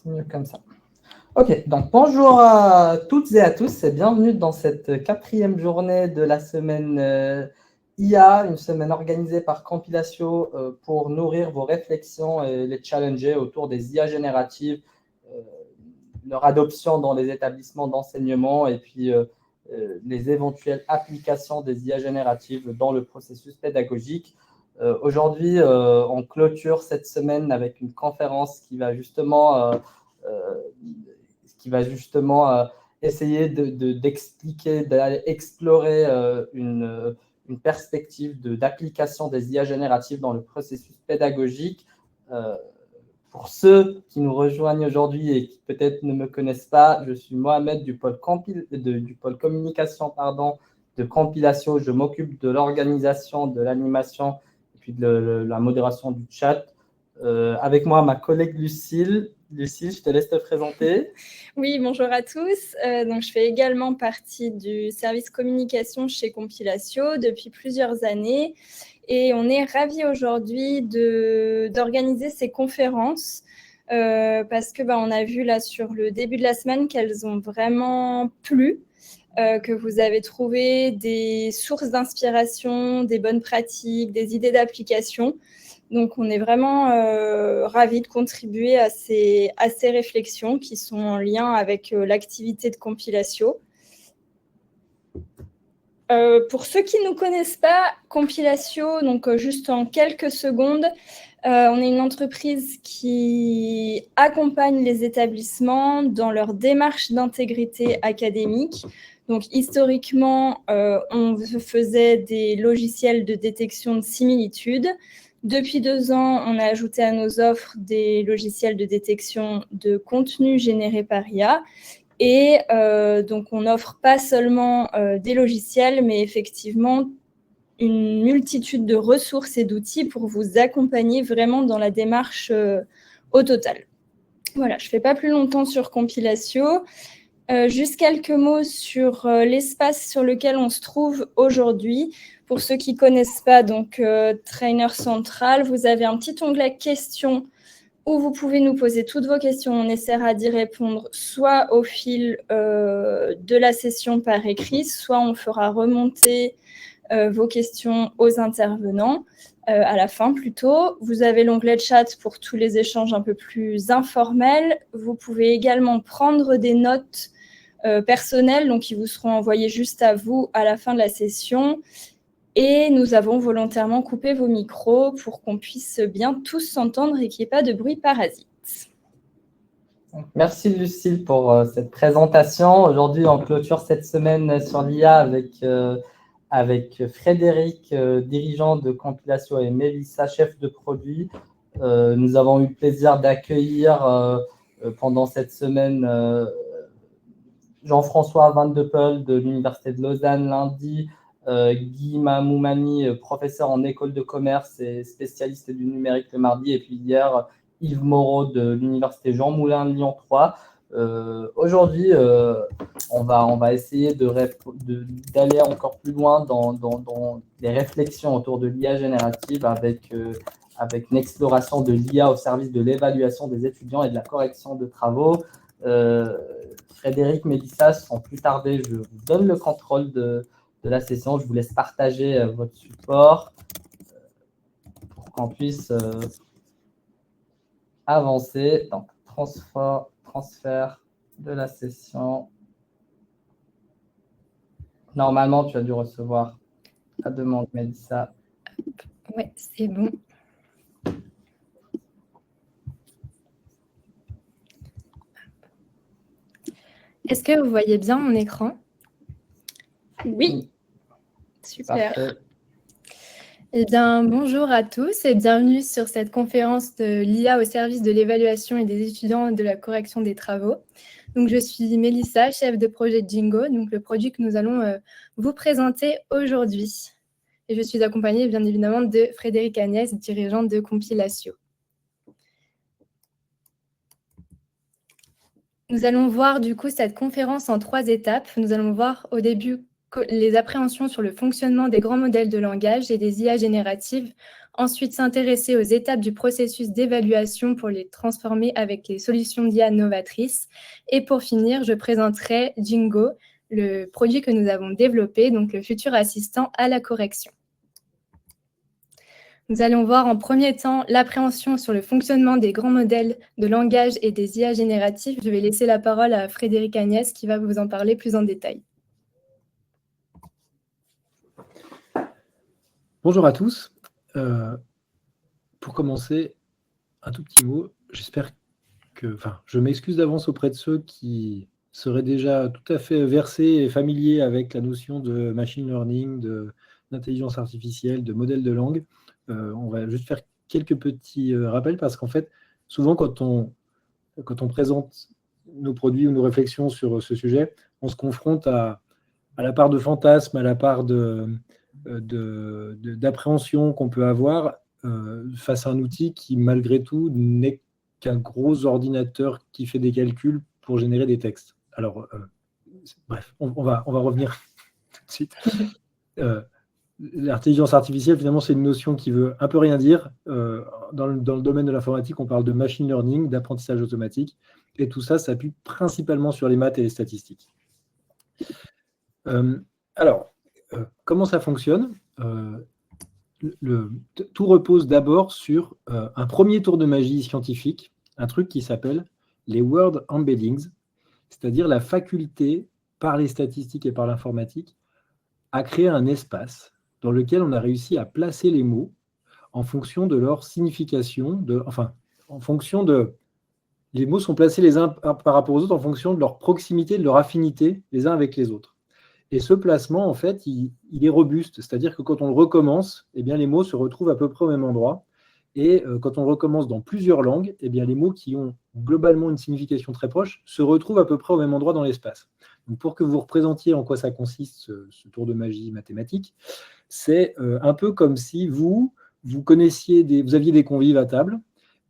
C'est mieux comme ça. Ok, donc bonjour à toutes et à tous et bienvenue dans cette 4e journée de la semaine IA, une semaine organisée par Compilatio pour nourrir vos réflexions et les challenger autour des IA génératives, leur adoption dans les établissements d'enseignement et puis les éventuelles applications des IA génératives dans le processus pédagogique. Aujourd'hui, on clôture cette semaine avec une conférence qui va justement essayer d'expliquer, d'aller explorer une perspective d'application des IA génératives dans le processus pédagogique. Pour ceux qui nous rejoignent aujourd'hui et qui peut-être ne me connaissent pas, je suis Mohamed du pôle communication de Compilatio. Je m'occupe de l'organisation, de l'animation et puis de la modération du chat. Avec moi, ma collègue Lucille. Lucille, je te laisse te présenter. Oui, bonjour à tous. Donc, je fais également partie du service communication chez Compilatio depuis plusieurs années. Et on est ravis aujourd'hui d'organiser ces conférences parce que on a vu là sur le début de la semaine qu'elles ont vraiment plu, que vous avez trouvé des sources d'inspiration, des bonnes pratiques, des idées d'application. Donc, on est vraiment ravis de contribuer à ces réflexions qui sont en lien avec l'activité de Compilatio. Pour ceux qui ne nous connaissent pas, Compilatio, donc juste en quelques secondes, on est une entreprise qui accompagne les établissements dans leur démarche d'intégrité académique. Donc, historiquement, on faisait des logiciels de détection de similitudes. Depuis 2 ans, on a ajouté à nos offres des logiciels de détection de contenu généré par IA. Et donc, on n'offre pas seulement des logiciels, mais effectivement une multitude de ressources et d'outils pour vous accompagner vraiment dans la démarche au total. Voilà, je ne fais pas plus longtemps sur Compilatio. Juste quelques mots sur l'espace sur lequel on se trouve aujourd'hui. Pour ceux qui ne connaissent pas, donc Trainer Central, vous avez un petit onglet questions où vous pouvez nous poser toutes vos questions. On essaiera d'y répondre soit au fil de la session par écrit, soit on fera remonter vos questions aux intervenants à la fin plutôt. Vous avez l'onglet chat pour tous les échanges un peu plus informels. Vous pouvez également prendre des notes personnelles, donc qui vous seront envoyées juste à vous à la fin de la session. Et nous avons volontairement coupé vos micros pour qu'on puisse bien tous s'entendre et qu'il n'y ait pas de bruit parasite. Merci Lucille pour cette présentation. Aujourd'hui, on clôture cette semaine sur l'IA avec Frédéric, dirigeant de Compilatio, et Mélissa, chef de produit. Nous avons eu le plaisir d'accueillir pendant cette semaine Jean-François Van de Peul de l'Université de Lausanne lundi, Guy Mamoumani, professeur en école de commerce et spécialiste du numérique le mardi, et puis hier, Yves Moreau de l'Université Jean Moulin Lyon 3. Aujourd'hui, on va essayer d'aller encore plus loin dans les réflexions autour de l'IA générative avec une exploration de l'IA au service de l'évaluation des étudiants et de la correction de travaux. Frédéric, Mélissa, sans plus tarder, je vous donne le contrôle de la session. Je vous laisse partager votre support pour qu'on puisse avancer. Donc, transfert de la session. Normalement, tu as dû recevoir ta demande, Mélissa. Oui, c'est bon. Est-ce que vous voyez bien mon écran? Oui. Super. Parfait. Eh bien, bonjour à tous et bienvenue sur cette conférence de l'IA au service de l'évaluation et des étudiants de la correction des travaux. Donc, je suis Mélissa, chef de projet Jingo, donc le produit que nous allons vous présenter aujourd'hui. Et je suis accompagnée, bien évidemment, de Frédéric Agnès, dirigeante de Compilatio. Nous allons voir du coup cette conférence en 3 étapes. Nous allons voir au début les appréhensions sur le fonctionnement des grands modèles de langage et des IA génératives Ensuite, s'intéresser aux étapes du processus d'évaluation pour les transformer avec les solutions d'IA novatrices. Et pour finir, je présenterai Jingo, le produit que nous avons développé, donc le futur assistant à la correction. Nous allons voir en premier temps l'appréhension sur le fonctionnement des grands modèles de langage et des IA génératifs. Je vais laisser la parole à Frédéric Agnès qui va vous en parler plus en détail. Bonjour à tous. Pour commencer, un tout petit mot. J'espère que, je m'excuse d'avance auprès de ceux qui seraient déjà tout à fait versés et familiers avec la notion de machine learning, d'intelligence artificielle, de modèle de langue. On va juste faire quelques petits rappels parce qu'en fait, souvent quand on présente nos produits ou nos réflexions sur ce sujet, on se confronte à la part de fantasme, à la part d'appréhension qu'on peut avoir face à un outil qui, malgré tout, n'est qu'un gros ordinateur qui fait des calculs pour générer des textes. Alors, bref, on va revenir tout de suite. L'intelligence artificielle, finalement, c'est une notion qui veut un peu rien dire. Dans le domaine de l'informatique, on parle de machine learning, d'apprentissage automatique, et tout ça s'appuie principalement sur les maths et les statistiques. Alors, comment ça fonctionne? Tout repose d'abord sur un premier tour de magie scientifique, un truc qui s'appelle les word embeddings, c'est-à-dire la faculté, par les statistiques et par l'informatique, à créer un espace dans lequel on a réussi à placer les mots en fonction de leur signification, en fonction de... Les mots sont placés les uns par rapport aux autres en fonction de leur proximité, de leur affinité les uns avec les autres. Et ce placement, en fait, il est robuste, c'est-à-dire que quand on le recommence, eh bien, les mots se retrouvent à peu près au même endroit. Et quand on recommence dans plusieurs langues, eh bien, les mots qui ont globalement une signification très proche se retrouvent à peu près au même endroit dans l'espace. Donc, pour que vous représentiez en quoi ça consiste, ce tour de magie mathématique, c'est un peu comme si vous aviez des convives à table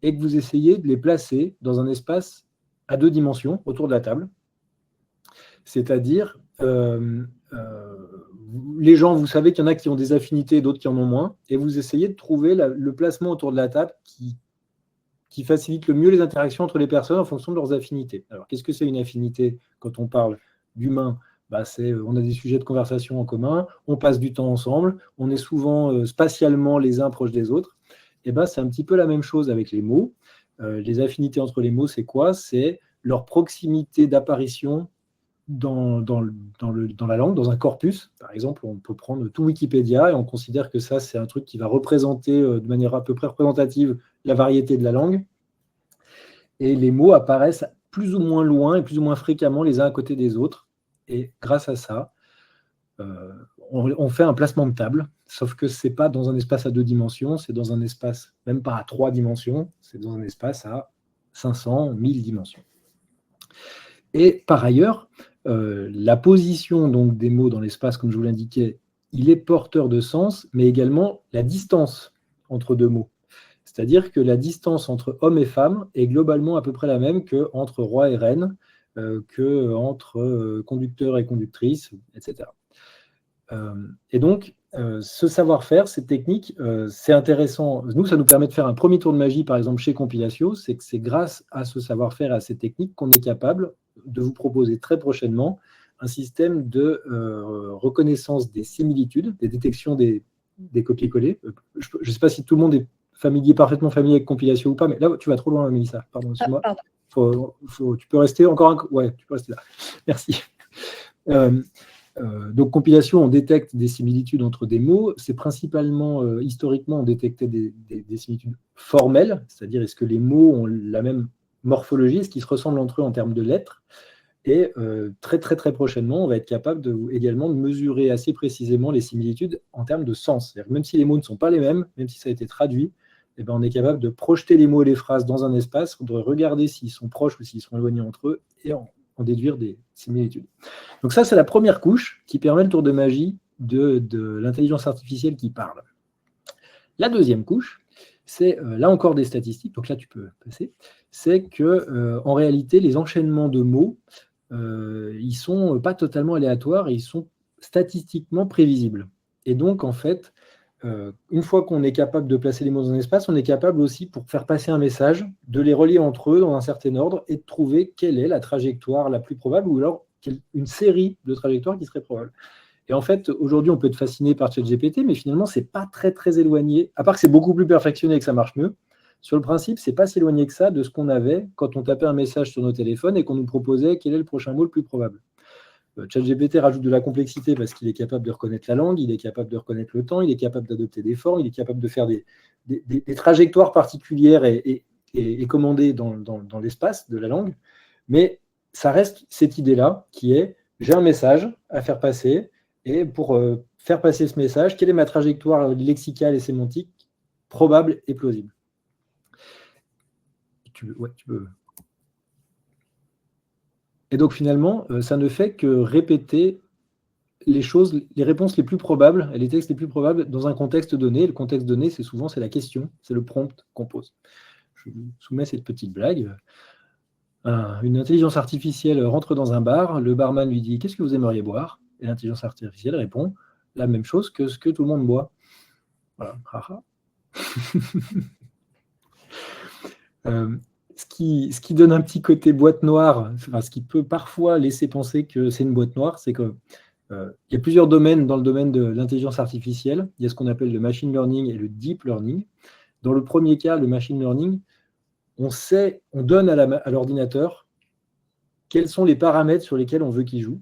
et que vous essayiez de les placer dans un espace à 2 dimensions autour de la table. C'est-à-dire, les gens, vous savez qu'il y en a qui ont des affinités, d'autres qui en ont moins, et vous essayez de trouver le placement autour de la table qui facilite le mieux les interactions entre les personnes en fonction de leurs affinités. Alors, qu'est-ce que c'est une affinité quand on parle d'humain? On a des sujets de conversation en commun, on passe du temps ensemble, on est souvent spatialement les uns proches des autres. Et c'est un petit peu la même chose avec les mots. Les affinités entre les mots, c'est quoi? C'est leur proximité d'apparition dans la langue, dans un corpus. Par exemple, on peut prendre tout Wikipédia et on considère que ça, c'est un truc qui va représenter de manière à peu près représentative la variété de la langue. Et les mots apparaissent plus ou moins loin et plus ou moins fréquemment les uns à côté des autres. Et grâce à ça, on fait un placement de table, sauf que ce n'est pas dans un espace à 2 dimensions, c'est dans un espace même pas à 3 dimensions, c'est dans un espace à 500, 1000 dimensions. Et par ailleurs, la position donc, des mots dans l'espace, comme je vous l'indiquais, il est porteur de sens, mais également la distance entre 2 mots. C'est-à-dire que la distance entre homme et femme est globalement à peu près la même qu'entre roi et reine, qu'entre conducteur et conductrice, etc. Et donc, ce savoir-faire, cette technique, c'est intéressant. Nous, ça nous permet de faire un premier tour de magie, par exemple, chez Compilatio. C'est que c'est grâce à ce savoir-faire, à cette technique, qu'on est capable de vous proposer très prochainement un système de reconnaissance des similitudes, des détections des copier-coller. Je ne sais pas si tout le monde est parfaitement familier avec Compilatio ou pas, mais là, tu vas trop loin, Mélissa. Pardon, excuse-moi. Tu peux rester encore un... Ouais, tu peux rester là. Merci. Donc, Compilation, on détecte des similitudes entre des mots. C'est principalement, historiquement, on détectait des similitudes formelles, c'est-à-dire est-ce que les mots ont la même morphologie, est-ce qu'ils se ressemblent entre eux en termes de lettres. Et très, très, très prochainement, on va être capable également de mesurer assez précisément les similitudes en termes de sens. C'est-à-dire que même si les mots ne sont pas les mêmes, même si ça a été traduit, eh ben, on est capable de projeter les mots et les phrases dans un espace, de regarder s'ils sont proches ou s'ils sont éloignés entre eux, et en déduire des similitudes. Donc ça, c'est la première couche qui permet le tour de magie de l'intelligence artificielle qui parle. La deuxième couche, c'est là encore des statistiques, donc là tu peux passer, c'est que en réalité, les enchaînements de mots, ils ne sont pas totalement aléatoires, ils sont statistiquement prévisibles. Et donc, en fait, une fois qu'on est capable de placer les mots dans un espace, on est capable aussi, pour faire passer un message, de les relier entre eux dans un certain ordre et de trouver quelle est la trajectoire la plus probable, ou alors une série de trajectoires qui serait probable. Et en fait, aujourd'hui, on peut être fasciné par ChatGPT, mais finalement, ce n'est pas très, très éloigné, à part que c'est beaucoup plus perfectionné et que ça marche mieux. Sur le principe, ce n'est pas si éloigné que ça de ce qu'on avait quand on tapait un message sur nos téléphones et qu'on nous proposait quel est le prochain mot le plus probable. ChatGPT rajoute de la complexité parce qu'il est capable de reconnaître la langue, il est capable de reconnaître le temps, il est capable d'adopter des formes, il est capable de faire des trajectoires particulières et commandées dans l'espace de la langue. Mais ça reste cette idée-là qui est j'ai un message à faire passer et pour faire passer ce message, quelle est ma trajectoire lexicale et sémantique probable et plausible. Ouais, tu peux. Et donc finalement, ça ne fait que répéter les choses, les réponses les plus probables et les textes les plus probables dans un contexte donné. Le contexte donné, c'est souvent la question, c'est le prompt qu'on pose. Je vous soumets cette petite blague. Une intelligence artificielle rentre dans un bar, le barman lui dit « Qu'est-ce que vous aimeriez boire ?» Et l'intelligence artificielle répond la même chose que ce que tout le monde boit. Voilà. Ce qui donne un petit côté boîte noire, enfin, ce qui peut parfois laisser penser que c'est une boîte noire, c'est qu'il y a plusieurs domaines dans le domaine de l'intelligence artificielle. Il y a ce qu'on appelle le machine learning et le deep learning. Dans le premier cas, le machine learning, on donne à l'ordinateur quels sont les paramètres sur lesquels on veut qu'il joue,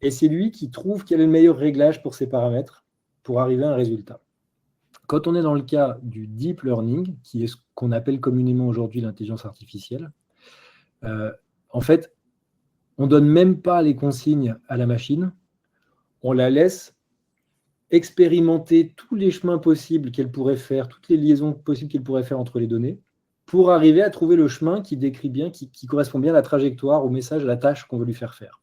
et c'est lui qui trouve quel est le meilleur réglage pour ces paramètres pour arriver à un résultat. Quand on est dans le cas du deep learning, qui est ce qu'on appelle communément aujourd'hui l'intelligence artificielle, en fait, on ne donne même pas les consignes à la machine, on la laisse expérimenter tous les chemins possibles qu'elle pourrait faire, toutes les liaisons possibles qu'elle pourrait faire entre les données, pour arriver à trouver le chemin qui décrit bien, qui correspond bien à la trajectoire, au message, à la tâche qu'on veut lui faire faire.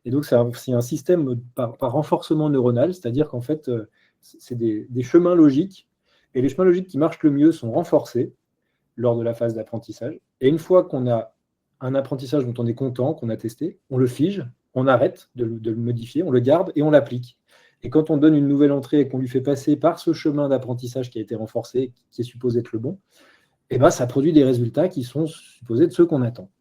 Et donc, c'est un système par renforcement neuronal, c'est-à-dire qu'en fait, c'est des chemins logiques, et les chemins logiques qui marchent le mieux sont renforcés lors de la phase d'apprentissage. Et une fois qu'on a un apprentissage dont on est content, qu'on a testé, on le fige, on arrête de le modifier, on le garde et on l'applique. Et quand on donne une nouvelle entrée et qu'on lui fait passer par ce chemin d'apprentissage qui a été renforcé, qui est supposé être le bon, et ben, ça produit des résultats qui sont supposés être ceux qu'on attend.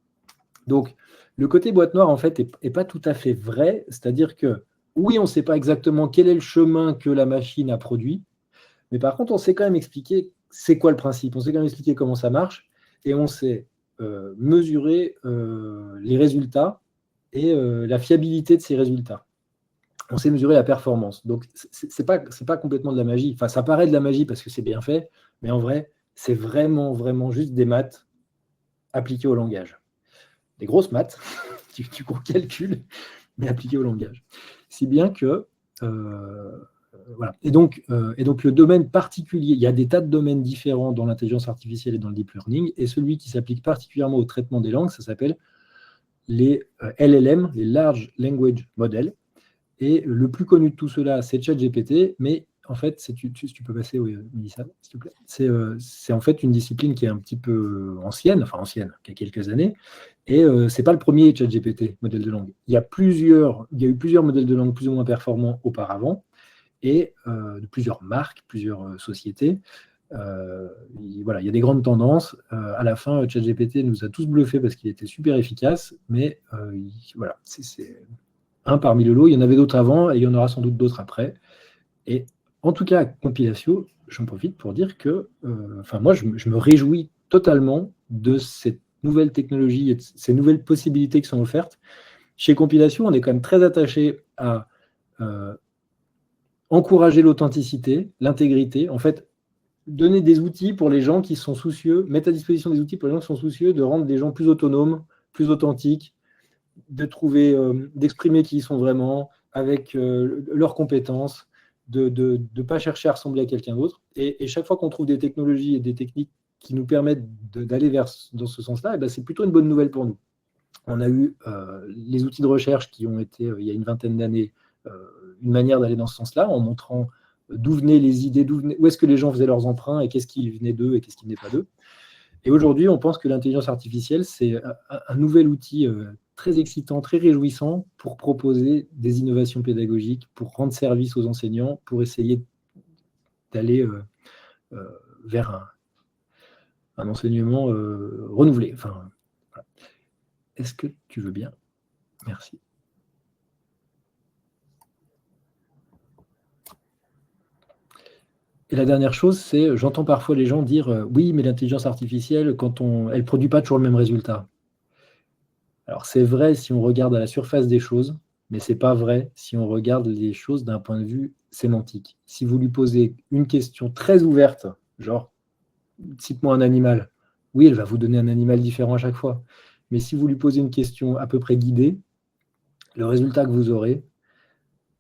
Donc, le côté boîte noire, en fait, n'est pas tout à fait vrai. C'est-à-dire que, oui, on ne sait pas exactement quel est le chemin que la machine a produit, mais par contre, on sait quand même expliquer c'est quoi le principe, on sait quand même expliquer comment ça marche, et on sait mesurer les résultats et la fiabilité de ces résultats. On sait mesurer la performance. Donc, c'est pas complètement de la magie. Enfin, ça paraît de la magie parce que c'est bien fait, mais en vrai, c'est vraiment, vraiment juste des maths appliquées au langage. Des grosses maths, du gros calcul, mais appliquées au langage. Si bien que... voilà. Et donc, le domaine particulier, il y a des tas de domaines différents dans l'intelligence artificielle et dans le deep learning, et celui qui s'applique particulièrement au traitement des langues, ça s'appelle les LLM, les Large Language Models. Et le plus connu de tout cela, c'est ChatGPT, mais en fait, si tu peux passer, oui, Mélissa, s'il te plaît, c'est en fait une discipline qui est un petit peu ancienne, qui a quelques années, et ce n'est pas le premier ChatGPT, modèle de langue. Il y a eu plusieurs modèles de langue plus ou moins performants auparavant, et de plusieurs marques, plusieurs sociétés. Voilà, il y a des grandes tendances. À la fin, ChatGPT nous a tous bluffés parce qu'il était super efficace, mais voilà, c'est un parmi le lot. Il y en avait d'autres avant et il y en aura sans doute d'autres après. Et en tout cas, Compilatio, j'en profite pour dire que moi, je me réjouis totalement de cette nouvelle technologie et de ces nouvelles possibilités qui sont offertes. Chez Compilatio, on est quand même très attaché à encourager l'authenticité, l'intégrité, en fait, donner des outils pour les gens qui sont soucieux, mettre à disposition des outils pour les gens qui sont soucieux de rendre les gens plus autonomes, plus authentiques, de trouver, d'exprimer qui ils sont vraiment, avec leurs compétences, de ne pas chercher à ressembler à quelqu'un d'autre. Et chaque fois qu'on trouve des technologies et des techniques qui nous permettent d'aller dans ce sens-là, ben c'est plutôt une bonne nouvelle pour nous. On a eu les outils de recherche qui ont été, il y a une vingtaine d'années, une manière d'aller dans ce sens-là, en montrant d'où venaient les idées, où est-ce que les gens faisaient leurs emprunts et qu'est-ce qui venait d'eux et qu'est-ce qui venait pas d'eux. Et aujourd'hui, on pense que l'intelligence artificielle, c'est un nouvel outil très excitant, très réjouissant pour proposer des innovations pédagogiques, pour rendre service aux enseignants, pour essayer d'aller vers un enseignement renouvelé. Enfin, voilà. Est-ce que tu veux bien? Merci. Et la dernière chose, c'est, j'entends parfois les gens dire oui, mais l'intelligence artificielle, elle ne produit pas toujours le même résultat. Alors c'est vrai si on regarde à la surface des choses, mais ce n'est pas vrai si on regarde les choses d'un point de vue sémantique. Si vous lui posez une question très ouverte, genre cite-moi un animal, oui, elle va vous donner un animal différent à chaque fois. Mais si vous lui posez une question à peu près guidée, le résultat que vous aurez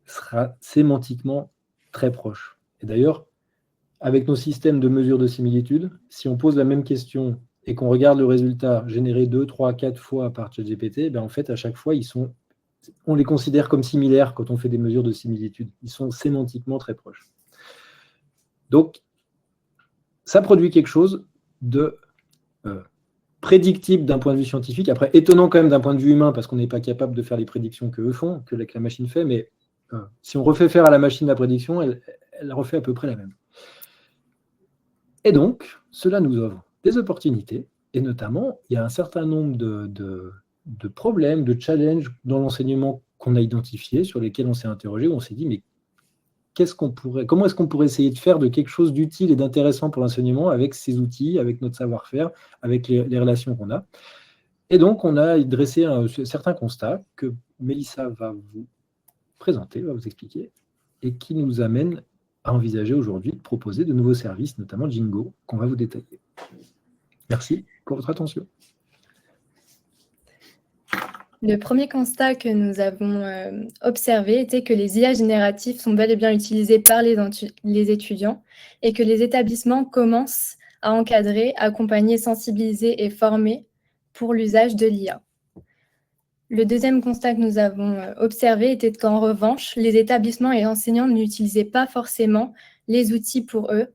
sera sémantiquement très proche. Et d'ailleurs, avec nos systèmes de mesure de similitude, si on pose la même question et qu'on regarde le résultat généré 2, 3, 4 fois par ChatGPT, ben en fait, à chaque fois, on les considère comme similaires quand on fait des mesures de similitude. Ils sont sémantiquement très proches. Donc, ça produit quelque chose de prédictible d'un point de vue scientifique. Après, étonnant quand même d'un point de vue humain, parce qu'on n'est pas capable de faire les prédictions qu'eux font, que la machine fait, mais si on refait faire à la machine la prédiction, elle refait à peu près la même. Et donc, cela nous offre des opportunités, et notamment, il y a un certain nombre de problèmes, de challenges dans l'enseignement qu'on a identifiés, sur lesquels on s'est interrogé, où on s'est dit, mais comment est-ce qu'on pourrait essayer de faire de quelque chose d'utile et d'intéressant pour l'enseignement avec ces outils, avec notre savoir-faire, avec les relations qu'on a. Et donc, on a dressé certains constats que Mélissa va vous présenter, va vous expliquer, et qui nous amène à envisager aujourd'hui de proposer de nouveaux services, notamment Jingo, qu'on va vous détailler. Merci pour votre attention. Le premier constat que nous avons observé était que les IA génératifs sont bel et bien utilisés par les étudiants et que les établissements commencent à encadrer, accompagner, sensibiliser et former pour l'usage de l'IA. Le deuxième constat que nous avons observé était qu'en revanche, les établissements et enseignants n'utilisaient pas forcément les outils pour eux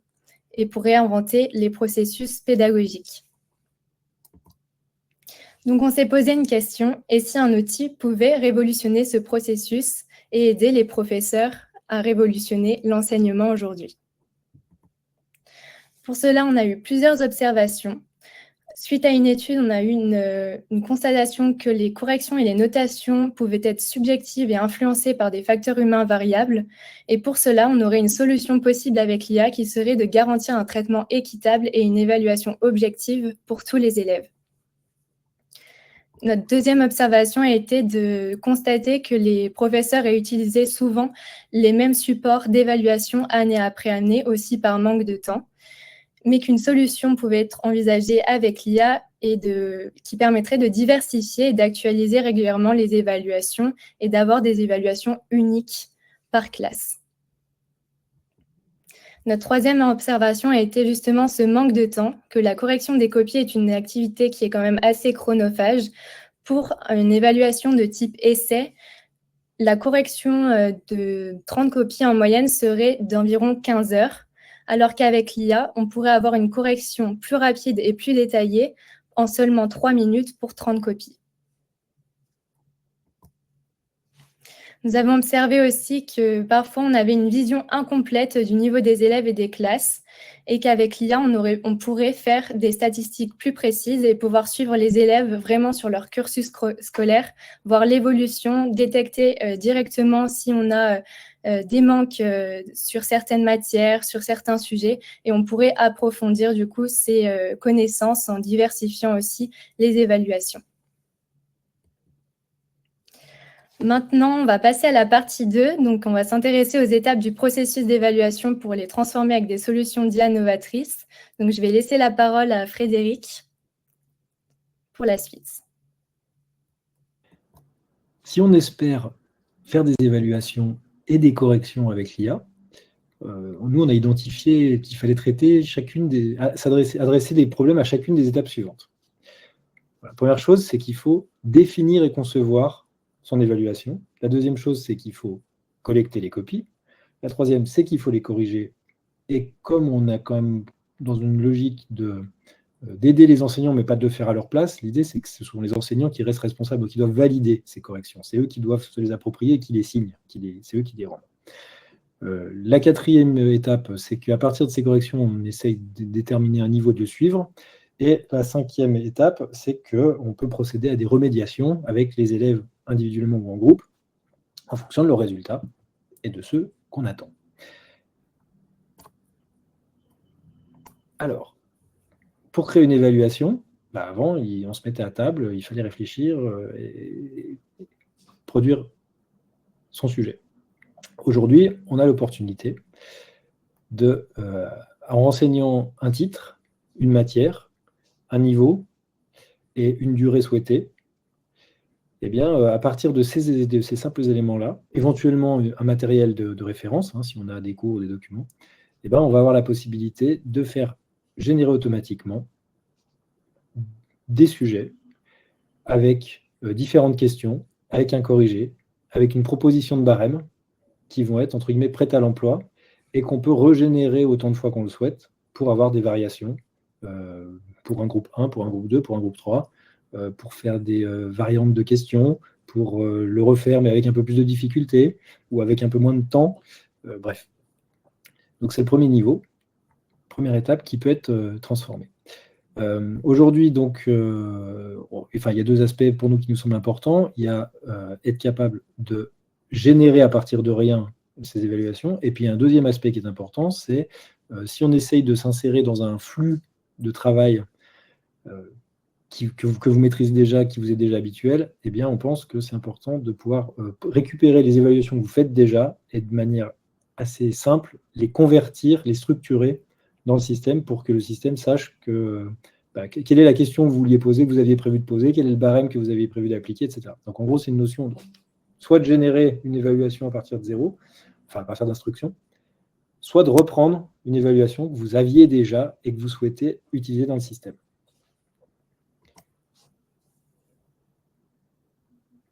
et pour réinventer les processus pédagogiques. Donc, on s'est posé une question, et si un outil pouvait révolutionner ce processus et aider les professeurs à révolutionner l'enseignement aujourd'hui? Pour cela, on a eu plusieurs observations. Suite à une étude, on a eu une constatation que les corrections et les notations pouvaient être subjectives et influencées par des facteurs humains variables. Et pour cela, on aurait une solution possible avec l'IA qui serait de garantir un traitement équitable et une évaluation objective pour tous les élèves. Notre deuxième observation a été de constater que les professeurs aient utilisé souvent les mêmes supports d'évaluation année après année, aussi par manque de temps, mais qu'une solution pouvait être envisagée avec l'IA et qui permettrait de diversifier et d'actualiser régulièrement les évaluations et d'avoir des évaluations uniques par classe. Notre troisième observation a été justement ce manque de temps, que la correction des copies est une activité qui est quand même assez chronophage. Pour une évaluation de type essai, la correction de 30 copies en moyenne serait d'environ 15 heures, alors qu'avec l'IA, on pourrait avoir une correction plus rapide et plus détaillée en seulement 3 minutes pour 30 copies. Nous avons observé aussi que parfois, on avait une vision incomplète du niveau des élèves et des classes et qu'avec l'IA, on pourrait faire des statistiques plus précises et pouvoir suivre les élèves vraiment sur leur cursus scolaire, voir l'évolution, détecter directement si on a des manques sur certaines matières, sur certains sujets, et on pourrait approfondir du coup ces connaissances en diversifiant aussi les évaluations. Maintenant, on va passer à la partie 2. Donc, on va s'intéresser aux étapes du processus d'évaluation pour les transformer avec des solutions d'IA novatrices. Donc, je vais laisser la parole à Frédéric pour la suite. Si on espère faire des évaluations et des corrections avec l'IA, nous, on a identifié qu'il fallait traiter adresser des problèmes à chacune des étapes suivantes. La première chose, c'est qu'il faut définir et concevoir son évaluation. La deuxième chose, c'est qu'il faut collecter les copies. La troisième, c'est qu'il faut les corriger. Et comme on est quand même dans une logique d'aider les enseignants, mais pas de le faire à leur place, l'idée, c'est que ce sont les enseignants qui restent responsables ou qui doivent valider ces corrections. C'est eux qui doivent se les approprier et qui les signent. C'est eux qui les rendent. La quatrième étape, c'est qu'à partir de ces corrections, on essaye de déterminer un niveau de suivre. Et la cinquième étape, c'est qu'on peut procéder à des remédiations avec les élèves individuellement ou en groupe, en fonction de leurs résultats et de ceux qu'on attend. Alors, pour créer une évaluation, avant, on se mettait à table, il fallait réfléchir et produire son sujet. Aujourd'hui, on a l'opportunité de, en renseignant un titre, une matière, un niveau et une durée souhaitée, eh bien, à partir de ces simples éléments-là, éventuellement un matériel de référence, si on a des cours ou des documents, eh bien, on va avoir la possibilité de faire générer automatiquement des sujets avec différentes questions, avec un corrigé, avec une proposition de barème qui vont être, entre guillemets, prêtes à l'emploi et qu'on peut régénérer autant de fois qu'on le souhaite pour avoir des variations pour un groupe 1, pour un groupe 2, pour un groupe 3, pour faire des variantes de questions, pour le refaire mais avec un peu plus de difficulté ou avec un peu moins de temps. Bref. Donc c'est le premier niveau, première étape qui peut être transformée. Aujourd'hui, donc, il y a deux aspects pour nous qui nous semblent importants. Il y a être capable de générer à partir de rien ces évaluations. Et puis, il y a un deuxième aspect qui est important, c'est si on essaye de s'insérer dans un flux de travail que vous maîtrisez déjà, qui vous est déjà habituel, eh bien, on pense que c'est important de pouvoir récupérer les évaluations que vous faites déjà et de manière assez simple, les convertir, les structurer dans le système pour que le système sache quelle est la question que vous vouliez poser, que vous aviez prévu de poser, quel est le barème que vous aviez prévu d'appliquer, etc. Donc, en gros, c'est une notion soit de générer une évaluation à partir de zéro, enfin à partir d'instructions, soit de reprendre une évaluation que vous aviez déjà et que vous souhaitez utiliser dans le système.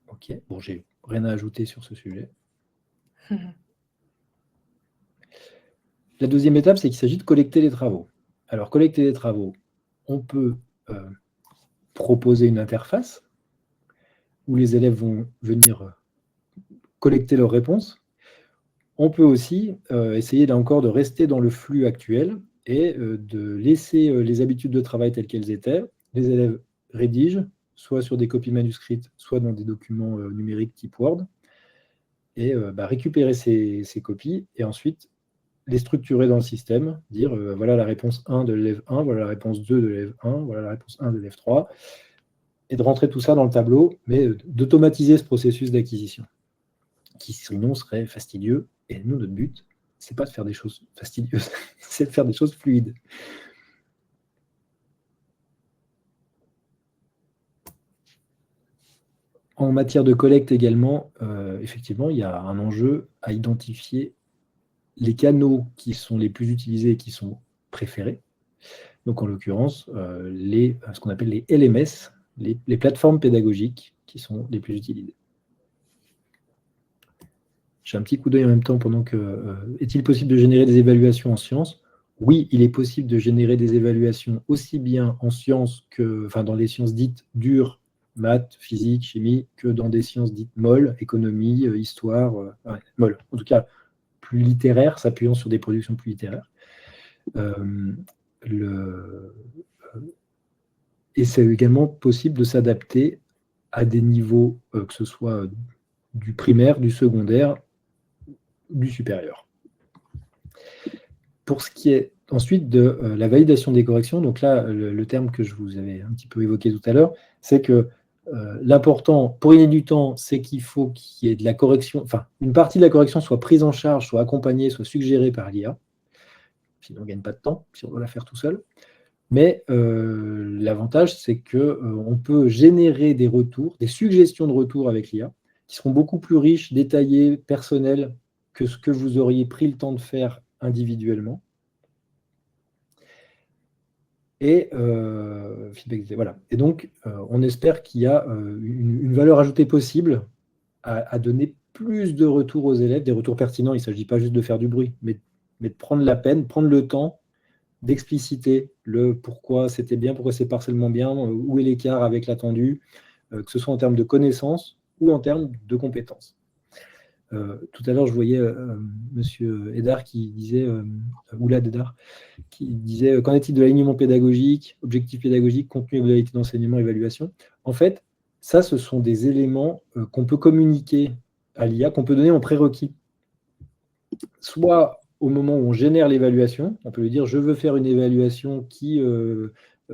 Ok, bon, j'ai rien à ajouter sur ce sujet. La deuxième étape, c'est qu'il s'agit de collecter les travaux. Alors, collecter les travaux, on peut proposer une interface où les élèves vont venir collecter leurs réponses. On peut aussi essayer, là encore, de rester dans le flux actuel et de laisser les habitudes de travail telles qu'elles étaient. Les élèves rédigent, soit sur des copies manuscrites, soit dans des documents numériques type Word, et récupérer ces copies, et ensuite les structurer dans le système, dire voilà la réponse 1 de l'élève 1, voilà la réponse 2 de l'élève 1, voilà la réponse 1 de l'élève 3, et de rentrer tout ça dans le tableau, mais d'automatiser ce processus d'acquisition, qui sinon serait fastidieux, et nous, notre but, c'est pas de faire des choses fastidieuses, c'est de faire des choses fluides. En matière de collecte également, effectivement, il y a un enjeu à identifier les canaux qui sont les plus utilisés et qui sont préférés. Donc, en l'occurrence, ce qu'on appelle les LMS, les plateformes pédagogiques qui sont les plus utilisées. J'ai un petit coup d'œil en même temps pendant que... est-il possible de générer des évaluations en sciences? Oui, il est possible de générer des évaluations aussi bien en sciences que, dans les sciences dites dures, maths, physique, chimie, que dans des sciences dites molles, économie, histoire, molles. En tout cas, plus littéraires, s'appuyant sur des productions plus littéraires. Et c'est également possible de s'adapter à des niveaux, que ce soit du primaire, du secondaire, du supérieur. Pour ce qui est ensuite de la validation des corrections, donc là, le terme que je vous avais un petit peu évoqué tout à l'heure, c'est que l'important, pour gagner du temps, c'est qu'il faut qu'il y ait de la correction, une partie de la correction soit prise en charge, soit accompagnée, soit suggérée par l'IA. Sinon, on ne gagne pas de temps, si on doit la faire tout seul. Mais l'avantage, c'est qu'on peut générer des retours, des suggestions de retour avec l'IA, qui seront beaucoup plus riches, détaillées, personnelles, que ce que vous auriez pris le temps de faire individuellement. Et voilà. Et donc, on espère qu'il y a une valeur ajoutée possible à donner plus de retours aux élèves, des retours pertinents. Il ne s'agit pas juste de faire du bruit, mais de prendre la peine, prendre le temps d'expliciter le pourquoi c'était bien, pourquoi c'est partiellement bien, où est l'écart avec l'attendu, que ce soit en termes de connaissances ou en termes de compétences. Tout à l'heure, je voyais Monsieur Edard qui disait, Oulad Edard, qui disait qu'en est-il de l'alignement pédagogique, objectif pédagogique, contenu et modalité d'enseignement, évaluation. En fait, ça, ce sont des éléments qu'on peut communiquer à l'IA, qu'on peut donner en prérequis. Soit au moment où on génère l'évaluation, on peut lui dire « je veux faire une évaluation qui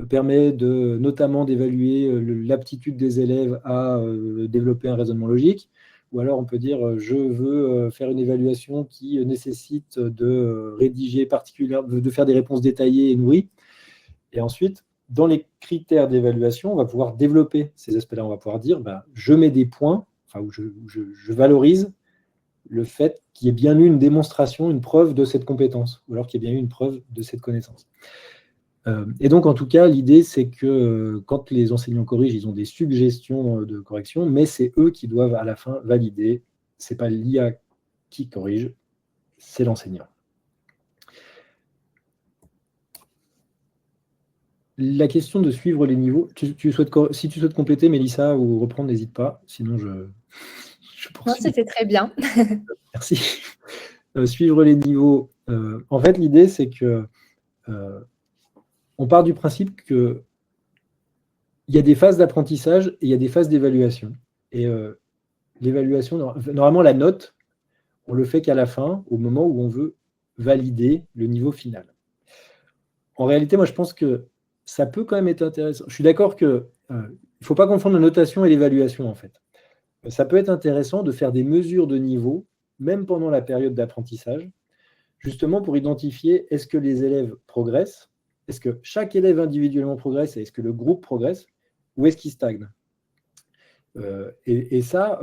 permet notamment d'évaluer l'aptitude des élèves à développer un raisonnement logique ». Ou alors on peut dire « je veux faire une évaluation qui nécessite de rédiger particulièrement, de faire des réponses détaillées et nourries ». Et ensuite, dans les critères d'évaluation, on va pouvoir développer ces aspects-là. On va pouvoir dire je mets des points, ou je valorise le fait qu'il y ait bien eu une démonstration, une preuve de cette compétence, ou alors qu'il y ait bien eu une preuve de cette connaissance. Et donc, en tout cas, l'idée, c'est que quand les enseignants corrigent, ils ont des suggestions de correction, mais c'est eux qui doivent, à la fin, valider. Ce n'est pas l'IA qui corrige, c'est l'enseignant. La question de suivre les niveaux, si tu souhaites compléter, Mélissa, ou reprendre, n'hésite pas, sinon je Non, c'était très bien. Merci. Suivre les niveaux. En fait, l'idée, c'est que on part du principe qu'il y a des phases d'apprentissage et il y a des phases d'évaluation. Et l'évaluation, normalement, la note, on le fait qu'à la fin, au moment où on veut valider le niveau final. En réalité, moi, je pense que ça peut quand même être intéressant. Je suis d'accord qu'il ne faut pas confondre la notation et l'évaluation, en fait. Ça peut être intéressant de faire des mesures de niveau, même pendant la période d'apprentissage, justement pour identifier est-ce que les élèves progressent, est-ce que chaque élève individuellement progresse et est-ce que le groupe progresse, ou est-ce qu'il stagne. Et ça,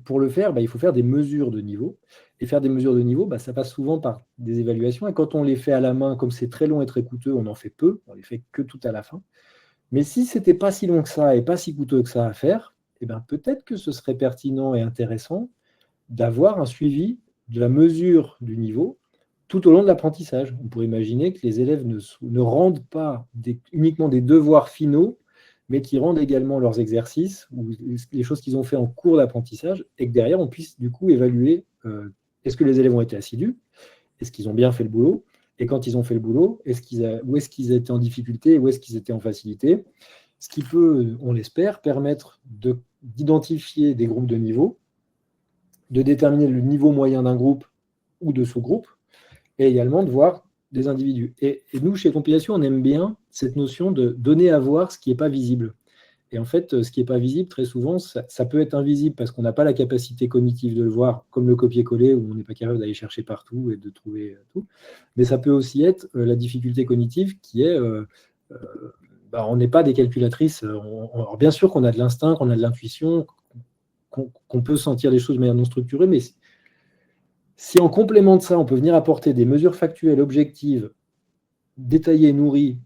pour le faire, il faut faire des mesures de niveau. Et faire des mesures de niveau, ça passe souvent par des évaluations. Et quand on les fait à la main, comme c'est très long et très coûteux, on en fait peu, on les fait que tout à la fin. Mais si ce n'était pas si long que ça et pas si coûteux que ça à faire, peut-être que ce serait pertinent et intéressant d'avoir un suivi de la mesure du niveau tout au long de l'apprentissage. On pourrait imaginer que les élèves ne rendent pas uniquement des devoirs finaux, mais qui rendent également leurs exercices ou les choses qu'ils ont fait en cours d'apprentissage, et que derrière, on puisse du coup évaluer est-ce que les élèves ont été assidus, est-ce qu'ils ont bien fait le boulot, et quand ils ont fait le boulot, où est-ce qu'ils étaient en difficulté, où est-ce qu'ils étaient en facilité, ce qui peut, on l'espère, permettre d'identifier des groupes de niveau, de déterminer le niveau moyen d'un groupe ou de sous-groupe, et également de voir des individus. Et nous, chez Compilation, on aime bien cette notion de donner à voir ce qui n'est pas visible. Et en fait, ce qui n'est pas visible, très souvent, ça peut être invisible parce qu'on n'a pas la capacité cognitive de le voir, comme le copier-coller, où on n'est pas capable d'aller chercher partout et de trouver tout. Mais ça peut aussi être la difficulté cognitive qui est... on n'est pas des calculatrices. Alors bien sûr qu'on a de l'instinct, qu'on a de l'intuition, qu'on peut sentir les choses de manière non structurée, mais si en complément de ça, on peut venir apporter des mesures factuelles, objectives, détaillées, nourries,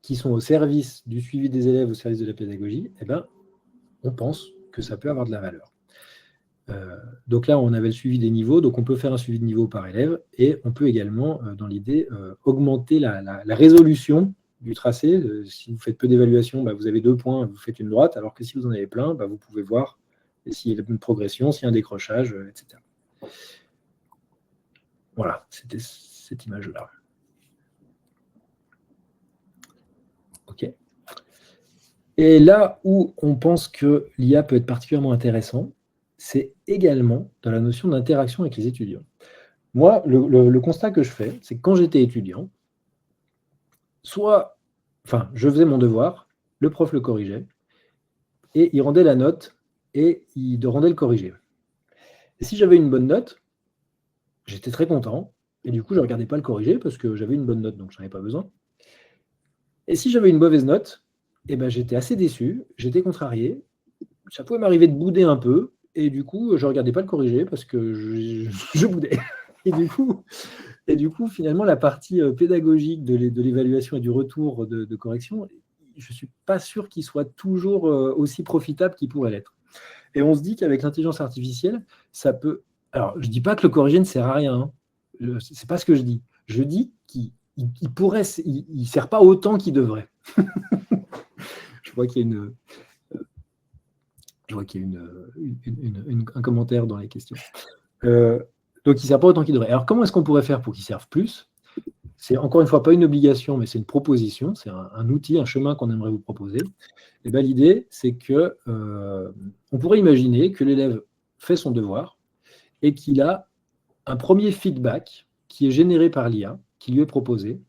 qui sont au service du suivi des élèves, au service de la pédagogie, on pense que ça peut avoir de la valeur. Donc là, on avait le suivi des niveaux, donc on peut faire un suivi de niveau par élève, et on peut également, dans l'idée, augmenter la résolution du tracé. Si vous faites peu d'évaluation, vous avez 2 points, vous faites une droite, alors que si vous en avez plein, vous pouvez voir s'il y a une progression, s'il y a un décrochage, etc. Voilà, c'était cette image-là. OK. Et là où on pense que l'IA peut être particulièrement intéressant, c'est également dans la notion d'interaction avec les étudiants. Moi, le constat que je fais, c'est que quand j'étais étudiant, je faisais mon devoir, le prof le corrigeait, et il rendait la note, et il rendait le corrigé. Et si j'avais une bonne note, j'étais très content, et du coup, je ne regardais pas le corrigé, parce que j'avais une bonne note, donc je n'en avais pas besoin. Et si j'avais une mauvaise note, j'étais assez déçu, j'étais contrarié, ça pouvait m'arriver de bouder un peu, et du coup, je ne regardais pas le corrigé, parce que je boudais. Et du coup, finalement, la partie pédagogique de l'évaluation et du retour de correction, je ne suis pas sûr qu'il soit toujours aussi profitable qu'il pourrait l'être. Et on se dit qu'avec l'intelligence artificielle, ça peut... Alors, je ne dis pas que le corrigé ne sert à rien. Ce n'est pas ce que je dis. Je dis qu'il ne sert pas autant qu'il devrait. Je vois qu'il y a Je vois qu'il y a un commentaire dans les questions. Donc, il ne sert pas autant qu'il devrait. Alors, comment est-ce qu'on pourrait faire pour qu'il serve plus? C'est encore une fois pas une obligation, mais c'est une proposition, c'est un outil, un chemin qu'on aimerait vous proposer. Et ben, l'idée, c'est que on pourrait imaginer que l'élève fait son devoir et qu'il a un premier feedback qui est généré par l'IA, qui lui est proposé,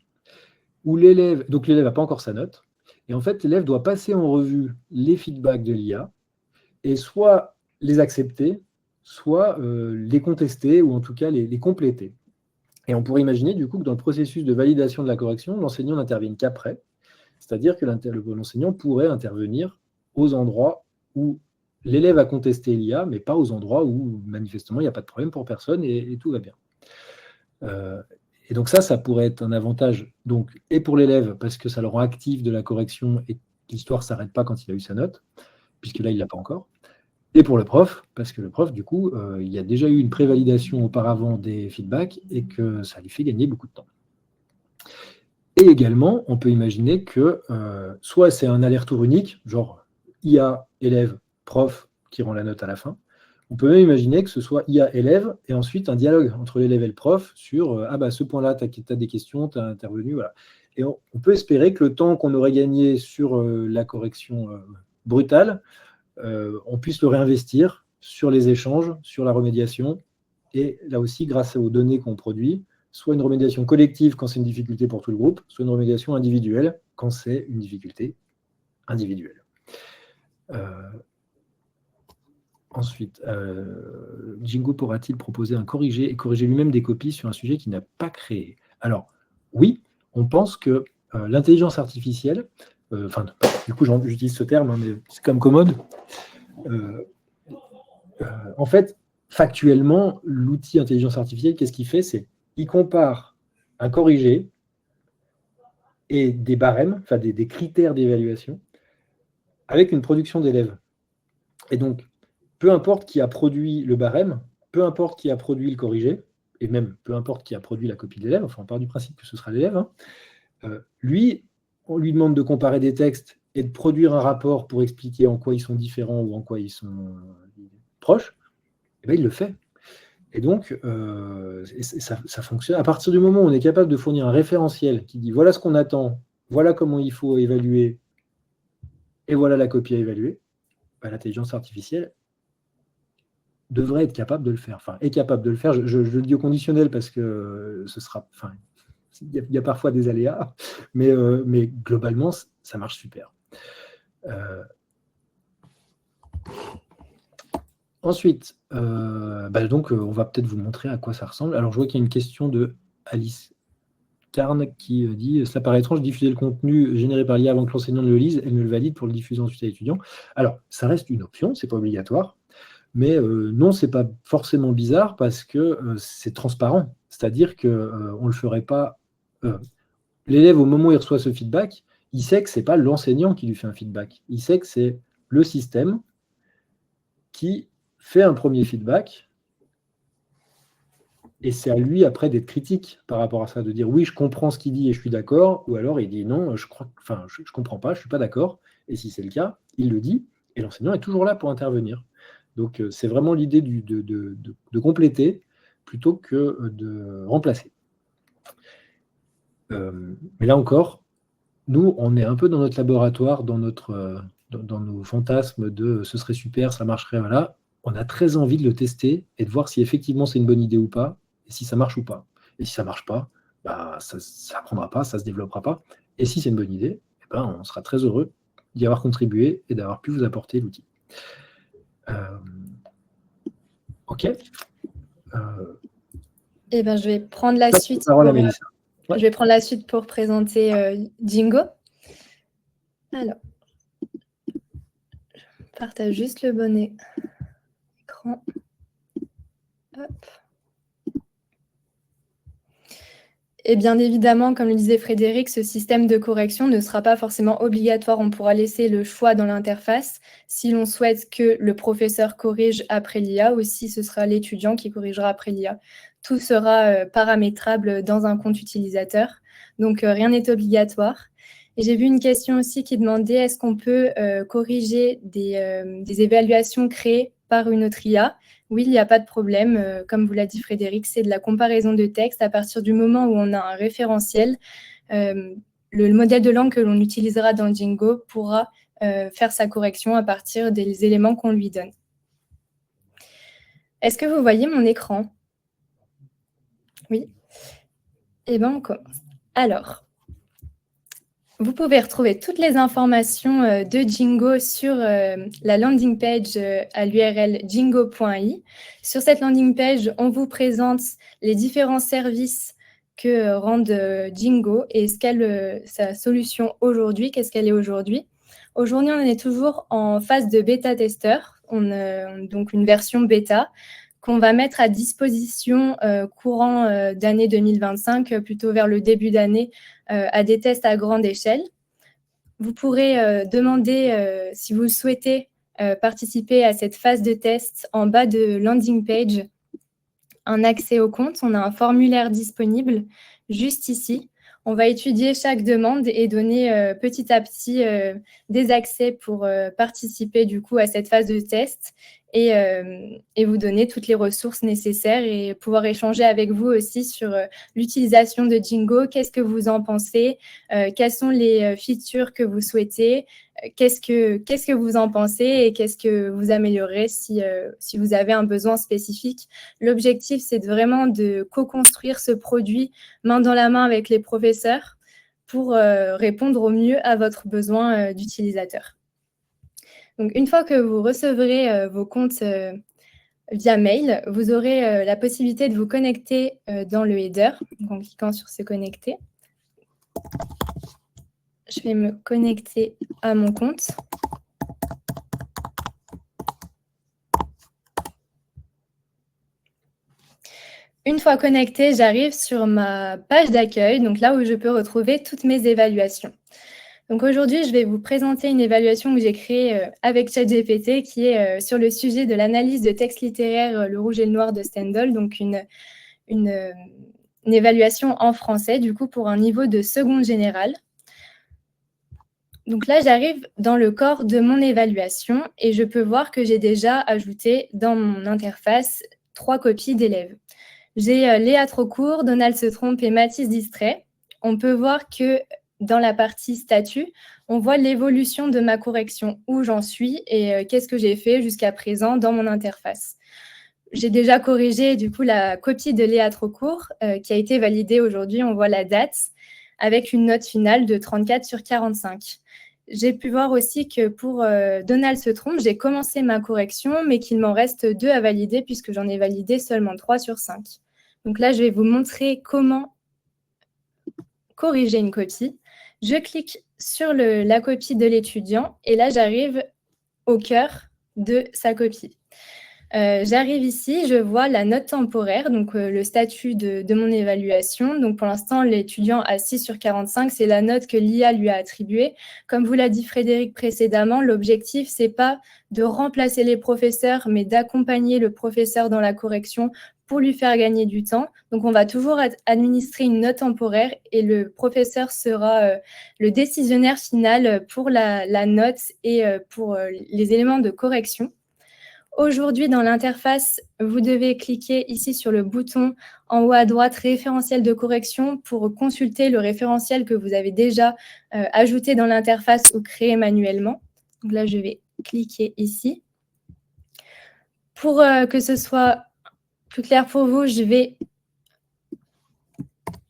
où l'élève n'a pas encore sa note, et en fait, l'élève doit passer en revue les feedbacks de l'IA et soit les accepter, soit les contester, ou en tout cas les compléter. Et on pourrait imaginer du coup que dans le processus de validation de la correction, l'enseignant n'intervienne qu'après, c'est-à-dire que l'enseignant pourrait intervenir aux endroits où l'élève a contesté l'IA, mais pas aux endroits où manifestement il n'y a pas de problème pour personne et tout va bien. Et donc ça pourrait être un avantage donc, et pour l'élève, parce que ça le rend actif de la correction et que l'histoire ne s'arrête pas quand il a eu sa note, puisque là, il ne l'a pas encore. Et pour le prof, parce que le prof, du coup, il y a déjà eu une prévalidation auparavant des feedbacks et que ça lui fait gagner beaucoup de temps. Et également, on peut imaginer que soit c'est un aller-retour unique, genre IA, élève, prof, qui rend la note à la fin. On peut même imaginer que ce soit IA, élève, et ensuite un dialogue entre l'élève et le prof sur ce point-là, tu as des questions, tu as intervenu, voilà. Et on peut espérer que le temps qu'on aurait gagné sur la correction brutale, on puisse le réinvestir sur les échanges, sur la remédiation, et là aussi, grâce aux données qu'on produit, soit une remédiation collective quand c'est une difficulté pour tout le groupe, soit une remédiation individuelle quand c'est une difficulté individuelle. Ensuite, Django pourra-t-il proposer un corrigé et corriger lui-même des copies sur un sujet qu'il n'a pas créé? Alors, oui, on pense que l'intelligence artificielle, du coup j'utilise ce terme, mais c'est comme commode. En fait, factuellement, l'outil intelligence artificielle, qu'est-ce qu'il fait? C'est qu'il compare un corrigé et des barèmes, enfin des critères d'évaluation, avec une production d'élèves. Et donc, peu importe qui a produit le barème, peu importe qui a produit le corrigé, et même peu importe qui a produit la copie de l'élève, enfin on part du principe que ce sera l'élève, lui, on lui demande de comparer des textes et de produire un rapport pour expliquer en quoi ils sont différents ou en quoi ils sont proches, et bien il le fait. Et donc, ça fonctionne. À partir du moment où on est capable de fournir un référentiel qui dit voilà ce qu'on attend, voilà comment il faut évaluer, et voilà la copie à évaluer, ben, l'intelligence artificielle devrait être capable de le faire. Enfin, est capable de le faire. Je le dis au conditionnel parce que ce sera. Enfin, il y a parfois des aléas, mais globalement, ça marche super. Ensuite, donc, on va peut-être vous montrer à quoi ça ressemble. Alors, je vois qu'il y a une question de Alice Carne qui dit « Ça paraît étrange de diffuser le contenu généré par l'IA avant que l'enseignant ne le lise et ne le valide pour le diffuser ensuite à l'étudiant. » Alors, ça reste une option, ce n'est pas obligatoire, mais non, ce n'est pas forcément bizarre parce que c'est transparent. C'est-à-dire qu'on ne le ferait pas... l'élève, au moment où il reçoit ce feedback, il sait que ce n'est pas l'enseignant qui lui fait un feedback. Il sait que c'est le système qui fait un premier feedback, et c'est à lui après d'être critique par rapport à ça, de dire oui, je comprends ce qu'il dit et je suis d'accord, ou alors il dit non, je comprends pas, je suis pas d'accord, et si c'est le cas, il le dit, et l'enseignant est toujours là pour intervenir. Donc c'est vraiment l'idée de compléter plutôt que de remplacer. Mais là encore, nous, on est un peu dans notre laboratoire, dans nos fantasmes de ce serait super, ça marcherait, voilà. On a très envie de le tester et de voir si effectivement c'est une bonne idée ou pas, et si ça marche ou pas. Et si ça ne marche pas, ça ne prendra pas, ça ne se développera pas. Et si c'est une bonne idée, on sera très heureux d'y avoir contribué et d'avoir pu vous apporter l'outil. OK. Je vais prendre la suite. Ouais. Je vais prendre la suite pour présenter Django. Alors, je partage juste le bon écran. Hop. Et bien évidemment, comme le disait Frédéric, ce système de correction ne sera pas forcément obligatoire. On pourra laisser le choix dans l'interface si l'on souhaite que le professeur corrige après l'IA ou si ce sera l'étudiant qui corrigera après l'IA. Tout sera paramétrable dans un compte utilisateur. Donc, rien n'est obligatoire. Et j'ai vu une question aussi qui demandait est-ce qu'on peut corriger des évaluations créées par une autre IA? Oui, il n'y a pas de problème. Comme vous l'a dit Frédéric, c'est de la comparaison de texte. À partir du moment où on a un référentiel, le modèle de langue que l'on utilisera dans Django pourra faire sa correction à partir des éléments qu'on lui donne. Est-ce que vous voyez mon écran? Oui. Eh bien, on commence. Alors, vous pouvez retrouver toutes les informations de Django sur la landing page à l'URL django.ai. Sur cette landing page, on vous présente les différents services que rendent Django et sa solution aujourd'hui, qu'est-ce qu'elle est aujourd'hui. Aujourd'hui, on est toujours en phase de bêta-testeur, donc une version bêta qu'on va mettre à disposition courant d'année 2025, plutôt vers le début d'année, à des tests à grande échelle. Vous pourrez demander, si vous souhaitez participer à cette phase de test, en bas de landing page, un accès au compte. On a un formulaire disponible juste ici. On va étudier chaque demande et donner petit à petit des accès pour participer du coup à cette phase de test et vous donner toutes les ressources nécessaires et pouvoir échanger avec vous aussi sur l'utilisation de Django. Qu'est-ce que vous en pensez? Quelles sont les features que vous souhaitez? Qu'est-ce que vous en pensez et qu'est-ce que vous améliorerez si vous avez un besoin spécifique? L'objectif, c'est vraiment de co-construire ce produit main dans la main avec les professeurs pour répondre au mieux à votre besoin d'utilisateur. Donc, une fois que vous recevrez vos comptes via mail, vous aurez la possibilité de vous connecter dans le header, donc en cliquant sur « Se connecter ». Je vais me connecter à mon compte. Une fois connectée, j'arrive sur ma page d'accueil, donc là où je peux retrouver toutes mes évaluations. Donc aujourd'hui, je vais vous présenter une évaluation que j'ai créée avec ChatGPT qui est sur le sujet de l'analyse de texte littéraire Le Rouge et le Noir de Stendhal, donc une évaluation en français, du coup pour un niveau de seconde générale. Donc là, j'arrive dans le corps de mon évaluation et je peux voir que j'ai déjà ajouté dans mon interface 3 copies d'élèves. J'ai Léa Trocourt, Donald se trompe et Mathis distrait. On peut voir que dans la partie statut, on voit l'évolution de ma correction, où j'en suis et qu'est-ce que j'ai fait jusqu'à présent dans mon interface. J'ai déjà corrigé du coup la copie de Léa Trocourt qui a été validée aujourd'hui, on voit la date, avec une note finale de 34 sur 45. J'ai pu voir aussi que pour Donald se trompe, j'ai commencé ma correction, mais qu'il m'en reste 2 à valider puisque j'en ai validé seulement 3 sur 5. Donc là, je vais vous montrer comment corriger une copie. Je clique sur la copie de l'étudiant et là, j'arrive au cœur de sa copie. J'arrive ici, je vois la note temporaire, donc le statut de mon évaluation. Donc pour l'instant, l'étudiant a 6 sur 45, c'est la note que l'IA lui a attribuée. Comme vous l'a dit Frédéric précédemment, l'objectif, c'est pas de remplacer les professeurs, mais d'accompagner le professeur dans la correction pour lui faire gagner du temps. Donc on va toujours administrer une note temporaire et le professeur sera le décisionnaire final pour la note et pour les éléments de correction. Aujourd'hui, dans l'interface, vous devez cliquer ici sur le bouton en haut à droite, référentiel de correction, pour consulter le référentiel que vous avez déjà ajouté dans l'interface ou créé manuellement. Donc là, je vais cliquer ici. Pour que ce soit plus clair pour vous, je vais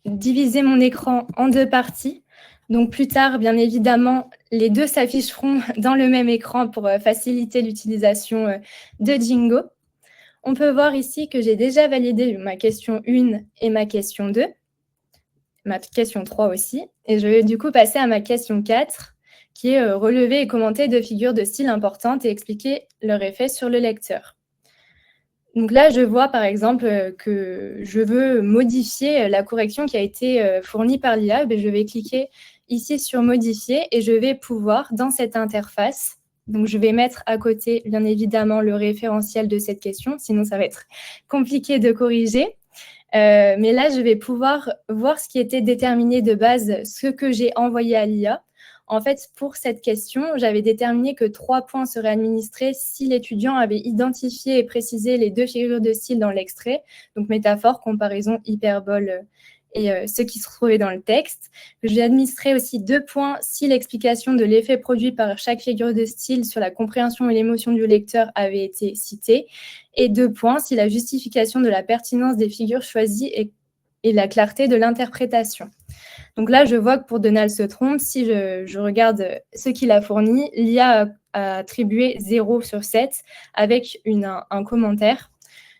diviser mon écran en 2 parties. Donc plus tard, bien évidemment, les 2 s'afficheront dans le même écran pour faciliter l'utilisation de Django. On peut voir ici que j'ai déjà validé ma question 1 et ma question 2, ma question 3 aussi. Et je vais du coup passer à ma question 4, qui est relever et commenter 2 figures de style importantes et expliquer leur effet sur le lecteur. Donc là, je vois par exemple que je veux modifier la correction qui a été fournie par l'IA. Je vais cliquer ici sur « Modifier » et je vais pouvoir, dans cette interface, donc je vais mettre à côté, bien évidemment, le référentiel de cette question, sinon ça va être compliqué de corriger. Mais là, je vais pouvoir voir ce qui était déterminé de base, ce que j'ai envoyé à l'IA. En fait, pour cette question, j'avais déterminé que 3 points seraient administrés si l'étudiant avait identifié et précisé les 2 figures de style dans l'extrait, donc métaphore, comparaison, hyperbole et ce qui se trouvait dans le texte. J'ai administré aussi 2 points si l'explication de l'effet produit par chaque figure de style sur la compréhension et l'émotion du lecteur avait été citée, et 2 points si la justification de la pertinence des figures choisies et la clarté de l'interprétation. Donc là, je vois que pour Donald se trompe, si je regarde ce qu'il a fourni, l'IA a attribué 0 sur 7 avec un commentaire.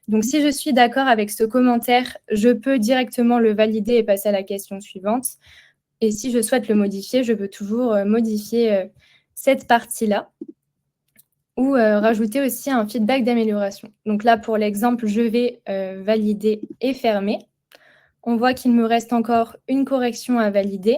Donc, si je suis d'accord avec ce commentaire, je peux directement le valider et passer à la question suivante. Et si je souhaite le modifier, je peux toujours modifier cette partie-là ou rajouter aussi un feedback d'amélioration. Donc là, pour l'exemple, je vais valider et fermer. On voit qu'il me reste encore une correction à valider.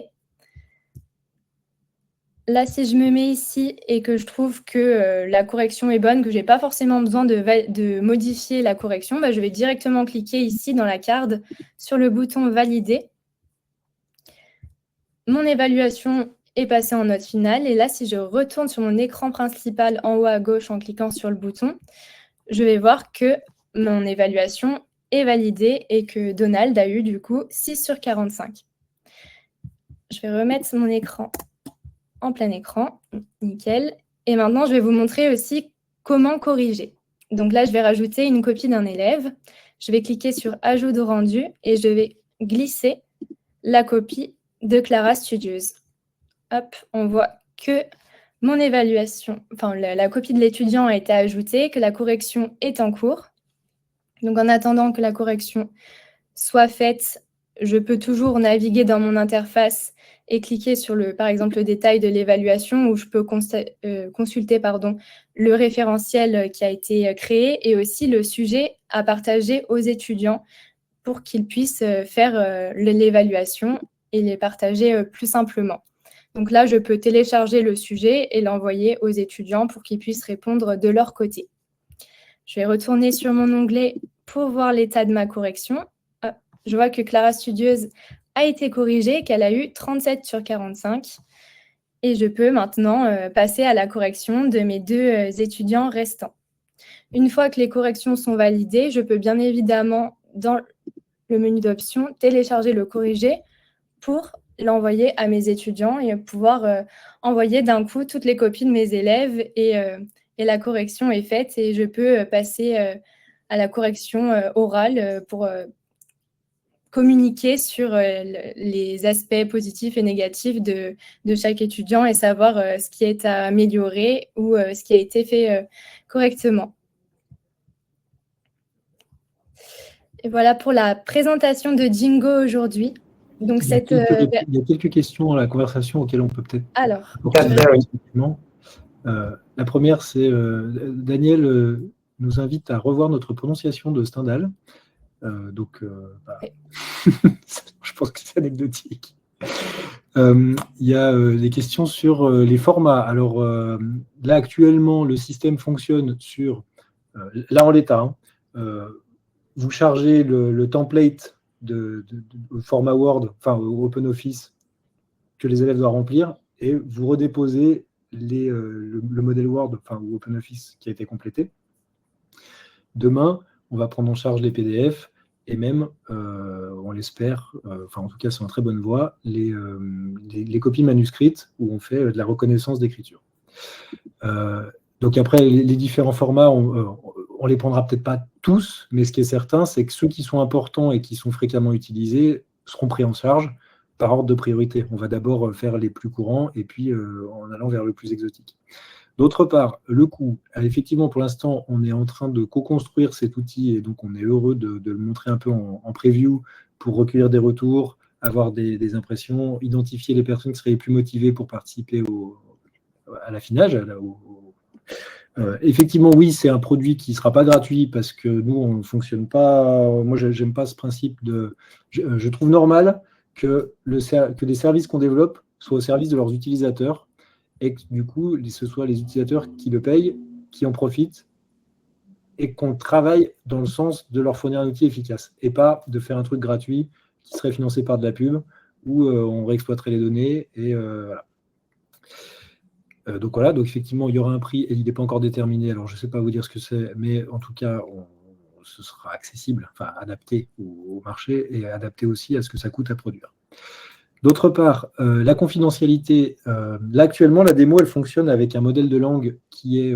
Là, si je me mets ici et que je trouve que la correction est bonne, que je n'ai pas forcément besoin de modifier la correction, je vais directement cliquer ici dans la carte sur le bouton « Valider ». Mon évaluation est passée en note finale. Et là, si je retourne sur mon écran principal en haut à gauche en cliquant sur le bouton, je vais voir que mon évaluation est validée et que Donald a eu du coup 6 sur 45. Je vais remettre mon écran en plein écran, nickel. Et maintenant, je vais vous montrer aussi comment corriger. Donc là, je vais rajouter une copie d'un élève. Je vais cliquer sur « Ajout de rendu » et je vais glisser la copie de Clara Studios. Hop, on voit que mon évaluation, enfin la copie de l'étudiant a été ajoutée, que la correction est en cours. Donc en attendant que la correction soit faite, je peux toujours naviguer dans mon interface et cliquer sur, par exemple, le détail de l'évaluation où je peux consulter le référentiel qui a été créé et aussi le sujet à partager aux étudiants pour qu'ils puissent faire l'évaluation et les partager plus simplement. Donc là, je peux télécharger le sujet et l'envoyer aux étudiants pour qu'ils puissent répondre de leur côté. Je vais retourner sur mon onglet pour voir l'état de ma correction. Je vois que Clara Studios a été corrigée, qu'elle a eu 37 sur 45. Et je peux maintenant passer à la correction de mes 2 étudiants restants. Une fois que les corrections sont validées, je peux bien évidemment, dans le menu d'options, télécharger le corrigé pour l'envoyer à mes étudiants et pouvoir envoyer d'un coup toutes les copies de mes élèves et la correction est faite et je peux passer à la correction orale pour communiquer sur les aspects positifs et négatifs de chaque étudiant et savoir ce qui est à améliorer ou ce qui a été fait correctement. Et voilà pour la présentation de Jingo aujourd'hui. Donc il y a quelques questions à la conversation auxquelles on peut peut-être... Alors, la première, c'est Daniel nous invite à revoir notre prononciation de Stendhal. Je pense que c'est anecdotique. Il y a des questions sur les formats. Alors là, actuellement, le système fonctionne sur... là, en l'état, vous chargez le template de format Word, enfin OpenOffice, que les élèves doivent remplir, et vous redéposez le modèle Word, enfin ou OpenOffice qui a été complété. Demain, on va prendre en charge les PDF et même, on l'espère, en tout cas c'est en très bonne voie, les copies manuscrites où on fait de la reconnaissance d'écriture. Donc après, les différents formats, on les prendra peut-être pas tous, mais ce qui est certain, c'est que ceux qui sont importants et qui sont fréquemment utilisés seront pris en charge par ordre de priorité. On va d'abord faire les plus courants et puis en allant vers le plus exotique. D'autre part, le coût. Effectivement, pour l'instant, on est en train de co-construire cet outil et donc on est heureux de le montrer un peu en preview pour recueillir des retours, avoir des impressions, identifier les personnes qui seraient les plus motivées pour participer à l'affinage. Effectivement, oui, c'est un produit qui ne sera pas gratuit parce que nous, on ne fonctionne pas. Moi, je n'aime pas ce principe de. Je trouve normal que les services qu'on développe soient au service de leurs utilisateurs et que du coup, ce soit les utilisateurs qui le payent, qui en profitent et qu'on travaille dans le sens de leur fournir un outil efficace et pas de faire un truc gratuit qui serait financé par de la pub où on réexploiterait les données et voilà. Donc voilà, donc effectivement, il y aura un prix et il n'est pas encore déterminé. Alors, je ne sais pas vous dire ce que c'est, mais en tout cas, ce sera accessible, enfin adapté au marché et adapté aussi à ce que ça coûte à produire. D'autre part, la confidentialité. Là, actuellement, la démo, elle fonctionne avec un modèle de langue qui est,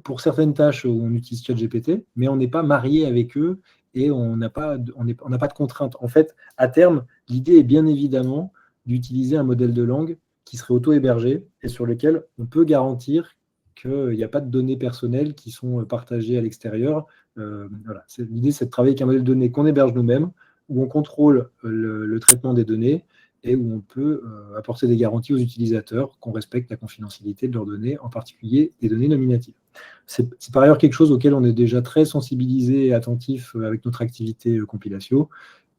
pour certaines tâches, où on utilise ChatGPT, mais on n'est pas marié avec eux et on n'a pas de contraintes. En fait, à terme, l'idée est bien évidemment d'utiliser un modèle de langue qui serait auto-hébergé et sur lequel on peut garantir qu'il n'y a pas de données personnelles qui sont partagées à l'extérieur. Voilà. L'idée, c'est de travailler avec un modèle de données qu'on héberge nous-mêmes, où on contrôle le traitement des données et où on peut apporter des garanties aux utilisateurs qu'on respecte la confidentialité de leurs données, en particulier des données nominatives. C'est par ailleurs quelque chose auquel on est déjà très sensibilisé et attentif avec notre activité Compilatio,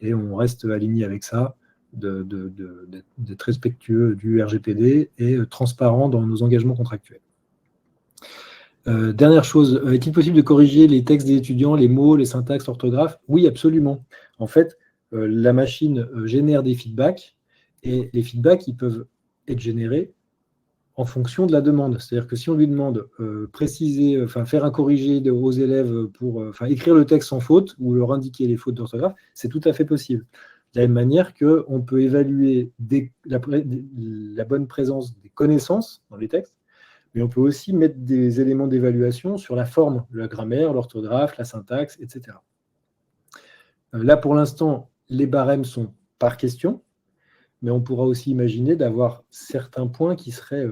et on reste aligné avec ça, d'être respectueux du RGPD et transparent dans nos engagements contractuels. Dernière chose, est-il possible de corriger les textes des étudiants, les mots, les syntaxes, l'orthographe? Oui, absolument. En fait, la machine génère des feedbacks, et les feedbacks, ils peuvent être générés en fonction de la demande. C'est-à-dire que si on lui demande préciser, faire un corrigé aux élèves pour écrire le texte sans faute ou leur indiquer les fautes d'orthographe, c'est tout à fait possible. De la même manière qu'on peut évaluer la bonne présence des connaissances dans les textes, mais on peut aussi mettre des éléments d'évaluation sur la forme, la grammaire, l'orthographe, la syntaxe, etc. Là, pour l'instant, les barèmes sont par question, mais on pourra aussi imaginer d'avoir certains points qui seraient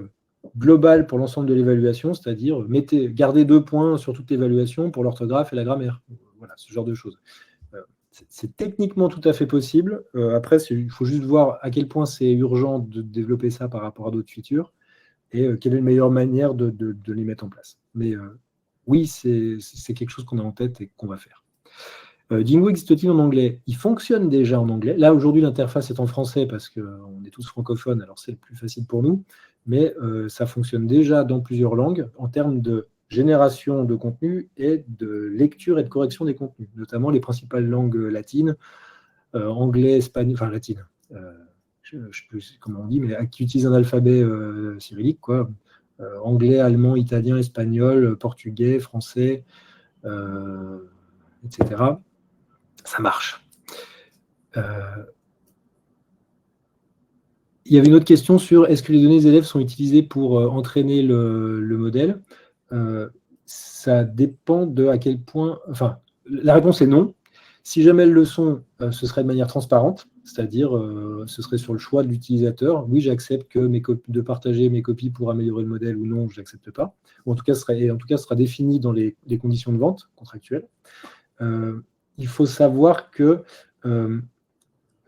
globaux pour l'ensemble de l'évaluation, c'est-à-dire gardez 2 points sur toute l'évaluation pour l'orthographe et la grammaire. Voilà, ce genre de choses. C'est techniquement tout à fait possible. Après, il faut juste voir à quel point c'est urgent de développer ça par rapport à d'autres features et quelle est la meilleure manière de les mettre en place. Mais oui, c'est quelque chose qu'on a en tête et qu'on va faire. Jingo existe-t-il en anglais? Il fonctionne déjà en anglais. Là, aujourd'hui, l'interface est en français parce qu'on est tous francophones, alors c'est le plus facile pour nous, mais ça fonctionne déjà dans plusieurs langues en termes de génération de contenu et de lecture et de correction des contenus, notamment les principales langues latines, anglais, espagnol, enfin latine, je ne sais plus comment on dit, mais qui utilisent un alphabet cyrillique, quoi. Anglais, allemand, italien, espagnol, portugais, français, etc. Ça marche. Il y avait une autre question sur est-ce que les données des élèves sont utilisées pour entraîner le modèle? Ça dépend de à quel point... Enfin, la réponse est non. Si jamais elles le sont, ce serait de manière transparente, c'est-à-dire ce serait sur le choix de l'utilisateur. Oui, j'accepte de partager mes copies pour améliorer le modèle ou non, je n'accepte pas. Ou en tout cas, ce sera défini dans les conditions de vente contractuelles. Il faut savoir que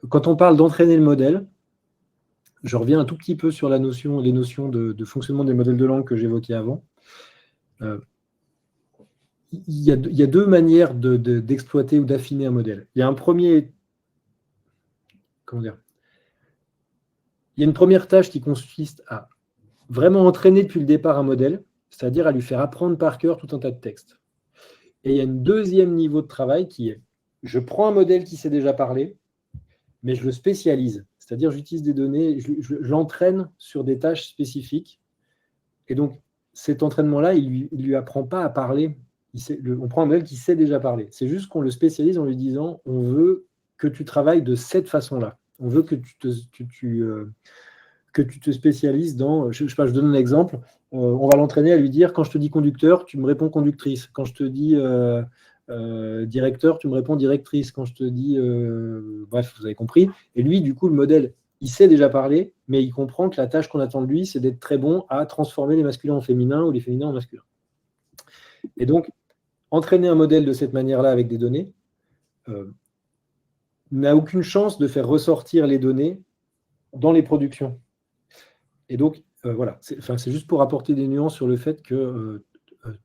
quand on parle d'entraîner le modèle, je reviens un tout petit peu sur les notions de fonctionnement des modèles de langue que j'évoquais avant. Il y a 2 manières d'exploiter ou d'affiner un modèle. Il y a un premier... Comment dire? Il y a une première tâche qui consiste à vraiment entraîner depuis le départ un modèle, c'est-à-dire à lui faire apprendre par cœur tout un tas de textes. Et il y a un deuxième niveau de travail qui est, je prends un modèle qui sait déjà parler, mais je le spécialise. C'est-à-dire, j'utilise des données, je l'entraîne sur des tâches spécifiques. Et donc, cet entraînement-là, il ne lui apprend pas à parler. On prend un modèle qui sait déjà parler. C'est juste qu'on le spécialise en lui disant, on veut que tu travailles de cette façon-là. On veut que tu te spécialises dans... Je sais pas, je donne un exemple. On va l'entraîner à lui dire, quand je te dis conducteur, tu me réponds conductrice. Quand je te dis directeur, tu me réponds directrice. Quand je te dis... bref, vous avez compris. Et lui, du coup, le modèle, il sait déjà parler, mais il comprend que la tâche qu'on attend de lui, c'est d'être très bon à transformer les masculins en féminins ou les féminins en masculins. Et donc, entraîner un modèle de cette manière-là avec des données n'a aucune chance de faire ressortir les données dans les productions. Et donc, voilà, c'est juste pour apporter des nuances sur le fait que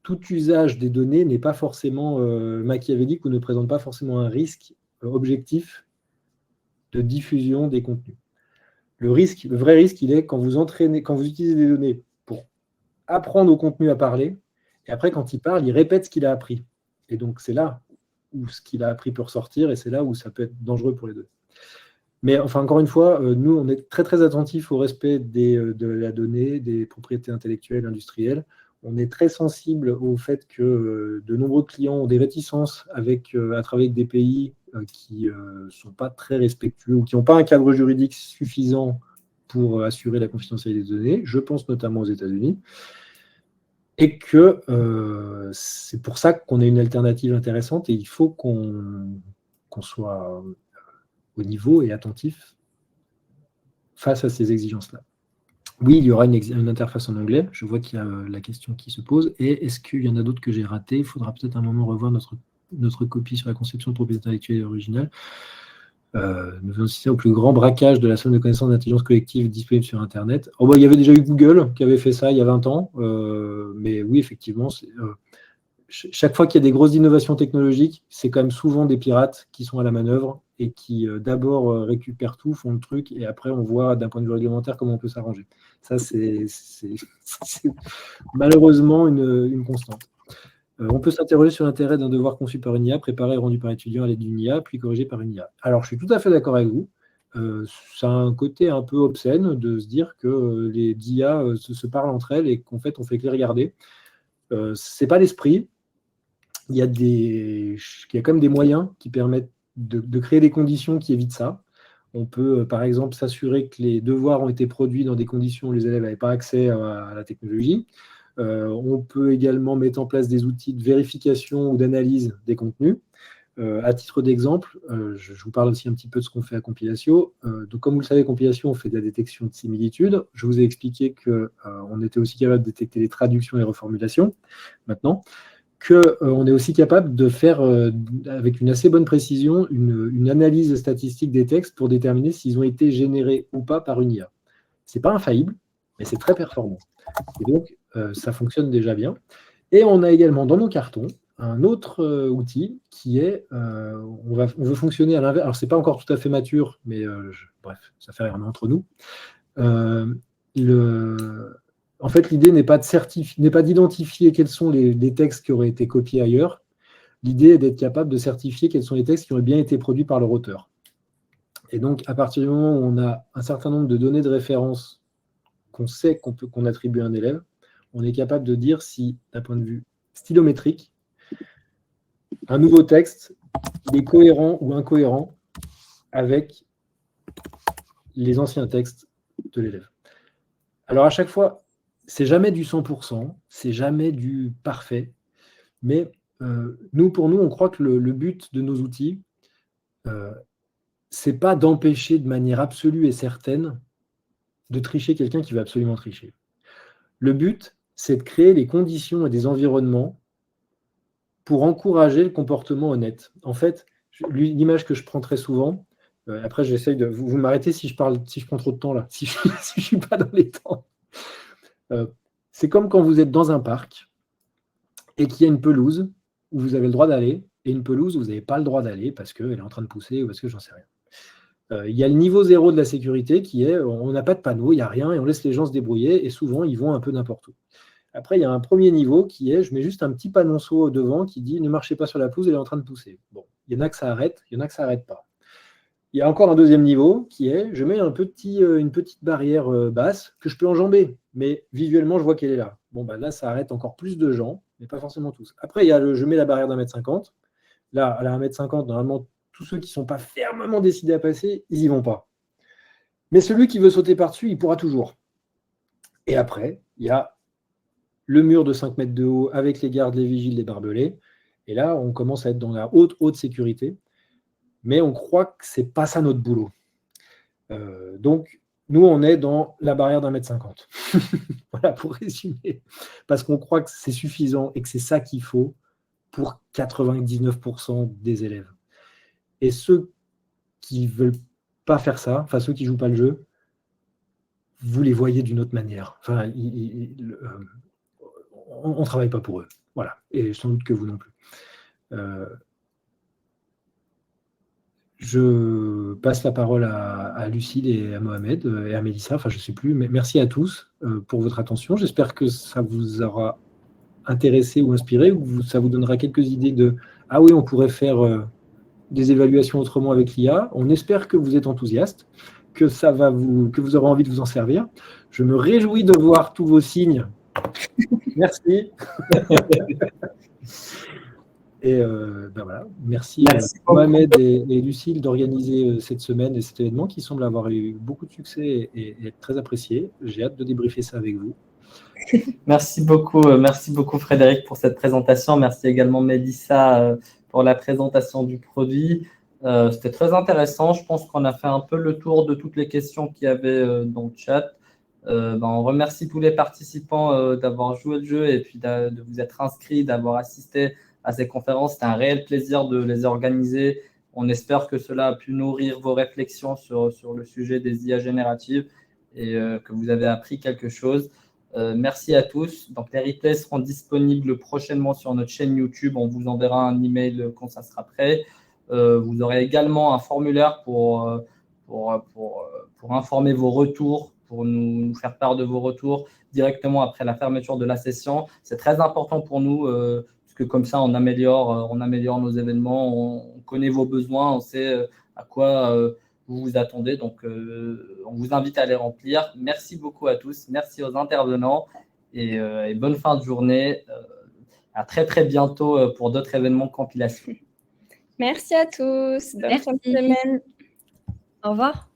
tout usage des données n'est pas forcément machiavélique ou ne présente pas forcément un risque objectif de diffusion des contenus. Le vrai risque, il est quand vous utilisez des données pour apprendre au contenu à parler, et après, quand il parle, il répète ce qu'il a appris. Et donc, c'est là où ce qu'il a appris peut ressortir, et c'est là où ça peut être dangereux pour les données. Mais enfin, encore une fois, nous, on est très, très attentifs au respect de la donnée, des propriétés intellectuelles, industrielles. On est très sensible au fait que de nombreux clients ont des réticences à travailler avec des pays qui ne sont pas très respectueux ou qui n'ont pas un cadre juridique suffisant pour assurer la confidentialité des données. Je pense notamment aux États-Unis. Et que c'est pour ça qu'on a une alternative intéressante et il faut qu'on soit au niveau et attentif face à ces exigences-là. Oui, il y aura une interface en anglais. Je vois qu'il y a la question qui se pose. Et est-ce qu'il y en a d'autres que j'ai ratées? Il faudra peut-être un moment revoir notre copie sur la conception de propriété intellectuelle et originale. Nous venons de citer au plus grand braquage de la somme de connaissances d'intelligence collective disponible sur Internet. Oh, bah, il y avait déjà eu Google qui avait fait ça il y a 20 ans. Mais oui, effectivement, chaque fois qu'il y a des grosses innovations technologiques, c'est quand même souvent des pirates qui sont à la manœuvre et qui d'abord récupèrent tout, font le truc, et après on voit d'un point de vue réglementaire comment on peut s'arranger. Ça, c'est malheureusement une constante. On peut s'interroger sur l'intérêt d'un devoir conçu par une IA, préparé et rendu par l'étudiant à l'aide d'une IA, puis corrigé par une IA. Alors, je suis tout à fait d'accord avec vous. Ça a un côté un peu obscène de se dire que les IA se parlent entre elles et qu'en fait, on fait que les regarder. Ce n'est pas l'esprit. Il y a quand même des moyens qui permettent de créer des conditions qui évitent ça. On peut, par exemple, s'assurer que les devoirs ont été produits dans des conditions où les élèves n'avaient pas accès à la technologie. On peut également mettre en place des outils de vérification ou d'analyse des contenus. À titre d'exemple, je vous parle aussi un petit peu de ce qu'on fait à Compilatio. Donc, comme vous le savez, Compilatio, on fait de la détection de similitudes. Je vous ai expliqué qu'on était aussi capable de détecter les traductions et les reformulations maintenant. Qu'on est aussi capable de faire, avec une assez bonne précision, une analyse statistique des textes pour déterminer s'ils ont été générés ou pas par une IA. Ce n'est pas infaillible, mais c'est très performant. Et donc, ça fonctionne déjà bien. Et on a également dans nos cartons un autre outil qui est, on veut fonctionner à l'inverse. Alors, ce n'est pas encore tout à fait mature, mais bref, ça fait rien entre nous. En fait, l'idée n'est pas d'identifier quels sont les textes qui auraient été copiés ailleurs. L'idée est d'être capable de certifier quels sont les textes qui auraient bien été produits par leur auteur. Et donc, à partir du moment où on a un certain nombre de données de référence qu'on sait qu'on attribue à un élève, on est capable de dire si, d'un point de vue stylométrique, un nouveau texte est cohérent ou incohérent avec les anciens textes de l'élève. Alors, à chaque fois, c'est jamais du 100%, c'est jamais du parfait, mais pour nous, on croit que le but de nos outils, c'est pas d'empêcher de manière absolue et certaine de tricher quelqu'un qui veut absolument tricher. Le but, c'est de créer les conditions et des environnements pour encourager le comportement honnête. En fait, l'image que je prends très souvent, après j'essaye de... Vous m'arrêtez si je prends trop de temps là, si je ne suis pas dans les temps. C'est comme quand vous êtes dans un parc et qu'il y a une pelouse où vous avez le droit d'aller et une pelouse où vous n'avez pas le droit d'aller parce qu'elle est en train de pousser ou parce que j'en sais rien. Il y a le niveau 0 de la sécurité qui est on n'a pas de panneau, il n'y a rien et on laisse les gens se débrouiller et souvent ils vont un peu n'importe où. Après, il y a un premier niveau qui est je mets juste un petit panonceau devant qui dit ne marchez pas sur la pelouse, elle est en train de pousser. Bon, il y en a que ça arrête, il y en a que ça n'arrête pas. Il y a encore un deuxième niveau qui est je mets une petite barrière basse que je peux enjamber, mais visuellement, je vois qu'elle est là. Bon, bah, là, ça arrête encore plus de gens, mais pas forcément tous. Après, il y a je mets la barrière d'1,50 m. Là, à la 1,50 m, normalement, tous ceux qui ne sont pas fermement décidés à passer, ils n'y vont pas. Mais celui qui veut sauter par-dessus, il pourra toujours. Et après, il y a le mur de 5 mètres de haut avec les gardes, les vigiles, les barbelés. Et là, on commence à être dans la haute sécurité. Mais on croit que ce n'est pas ça notre boulot. Donc, nous, on est dans la barrière d'1,50 m. Voilà, pour résumer. Parce qu'on croit que c'est suffisant et que c'est ça qu'il faut pour 99% des élèves. Et ceux qui ne veulent pas faire ça, enfin ceux qui ne jouent pas le jeu, vous les voyez d'une autre manière. Enfin, on ne travaille pas pour eux. Voilà. Et sans doute que vous non plus. Je passe la parole à Lucille et à Mohamed et à Mélissa, enfin je ne sais plus, mais merci à tous pour votre attention. J'espère que ça vous aura intéressé ou inspiré, ou ça vous donnera quelques idées de « Ah oui, on pourrait faire des évaluations autrement avec l'IA. On espère que vous êtes enthousiastes, que vous aurez envie de vous en servir. Je me réjouis de voir tous vos signes. Merci. Et voilà. Merci Mohamed et Lucille d'organiser cette semaine et cet événement qui semble avoir eu beaucoup de succès et être très apprécié. J'ai hâte de débriefer ça avec vous. Merci beaucoup Frédéric pour cette présentation. Merci également Mélissa pour la présentation du produit. C'était très intéressant. Je pense qu'on a fait un peu le tour de toutes les questions qu'il y avait dans le chat. On remercie tous les participants d'avoir joué le jeu et puis de vous être inscrits, d'avoir assisté à ces conférences. C'était un réel plaisir de les organiser. On espère que cela a pu nourrir vos réflexions sur le sujet des IA génératives et que vous avez appris quelque chose. Merci à tous. Donc, les replays seront disponibles prochainement sur notre chaîne YouTube. On vous enverra un email quand ça sera prêt. Vous aurez également un formulaire pour informer vos retours, pour nous faire part de vos retours directement après la fermeture de la session. C'est très important pour nous parce que comme ça, on améliore nos événements, on connaît vos besoins, on sait à quoi vous vous attendez. Donc, on vous invite à les remplir. Merci beaucoup à tous. Merci aux intervenants et bonne fin de journée. À très, très bientôt pour d'autres événements compilation. Merci à tous. Bonne fin de semaine. Au revoir.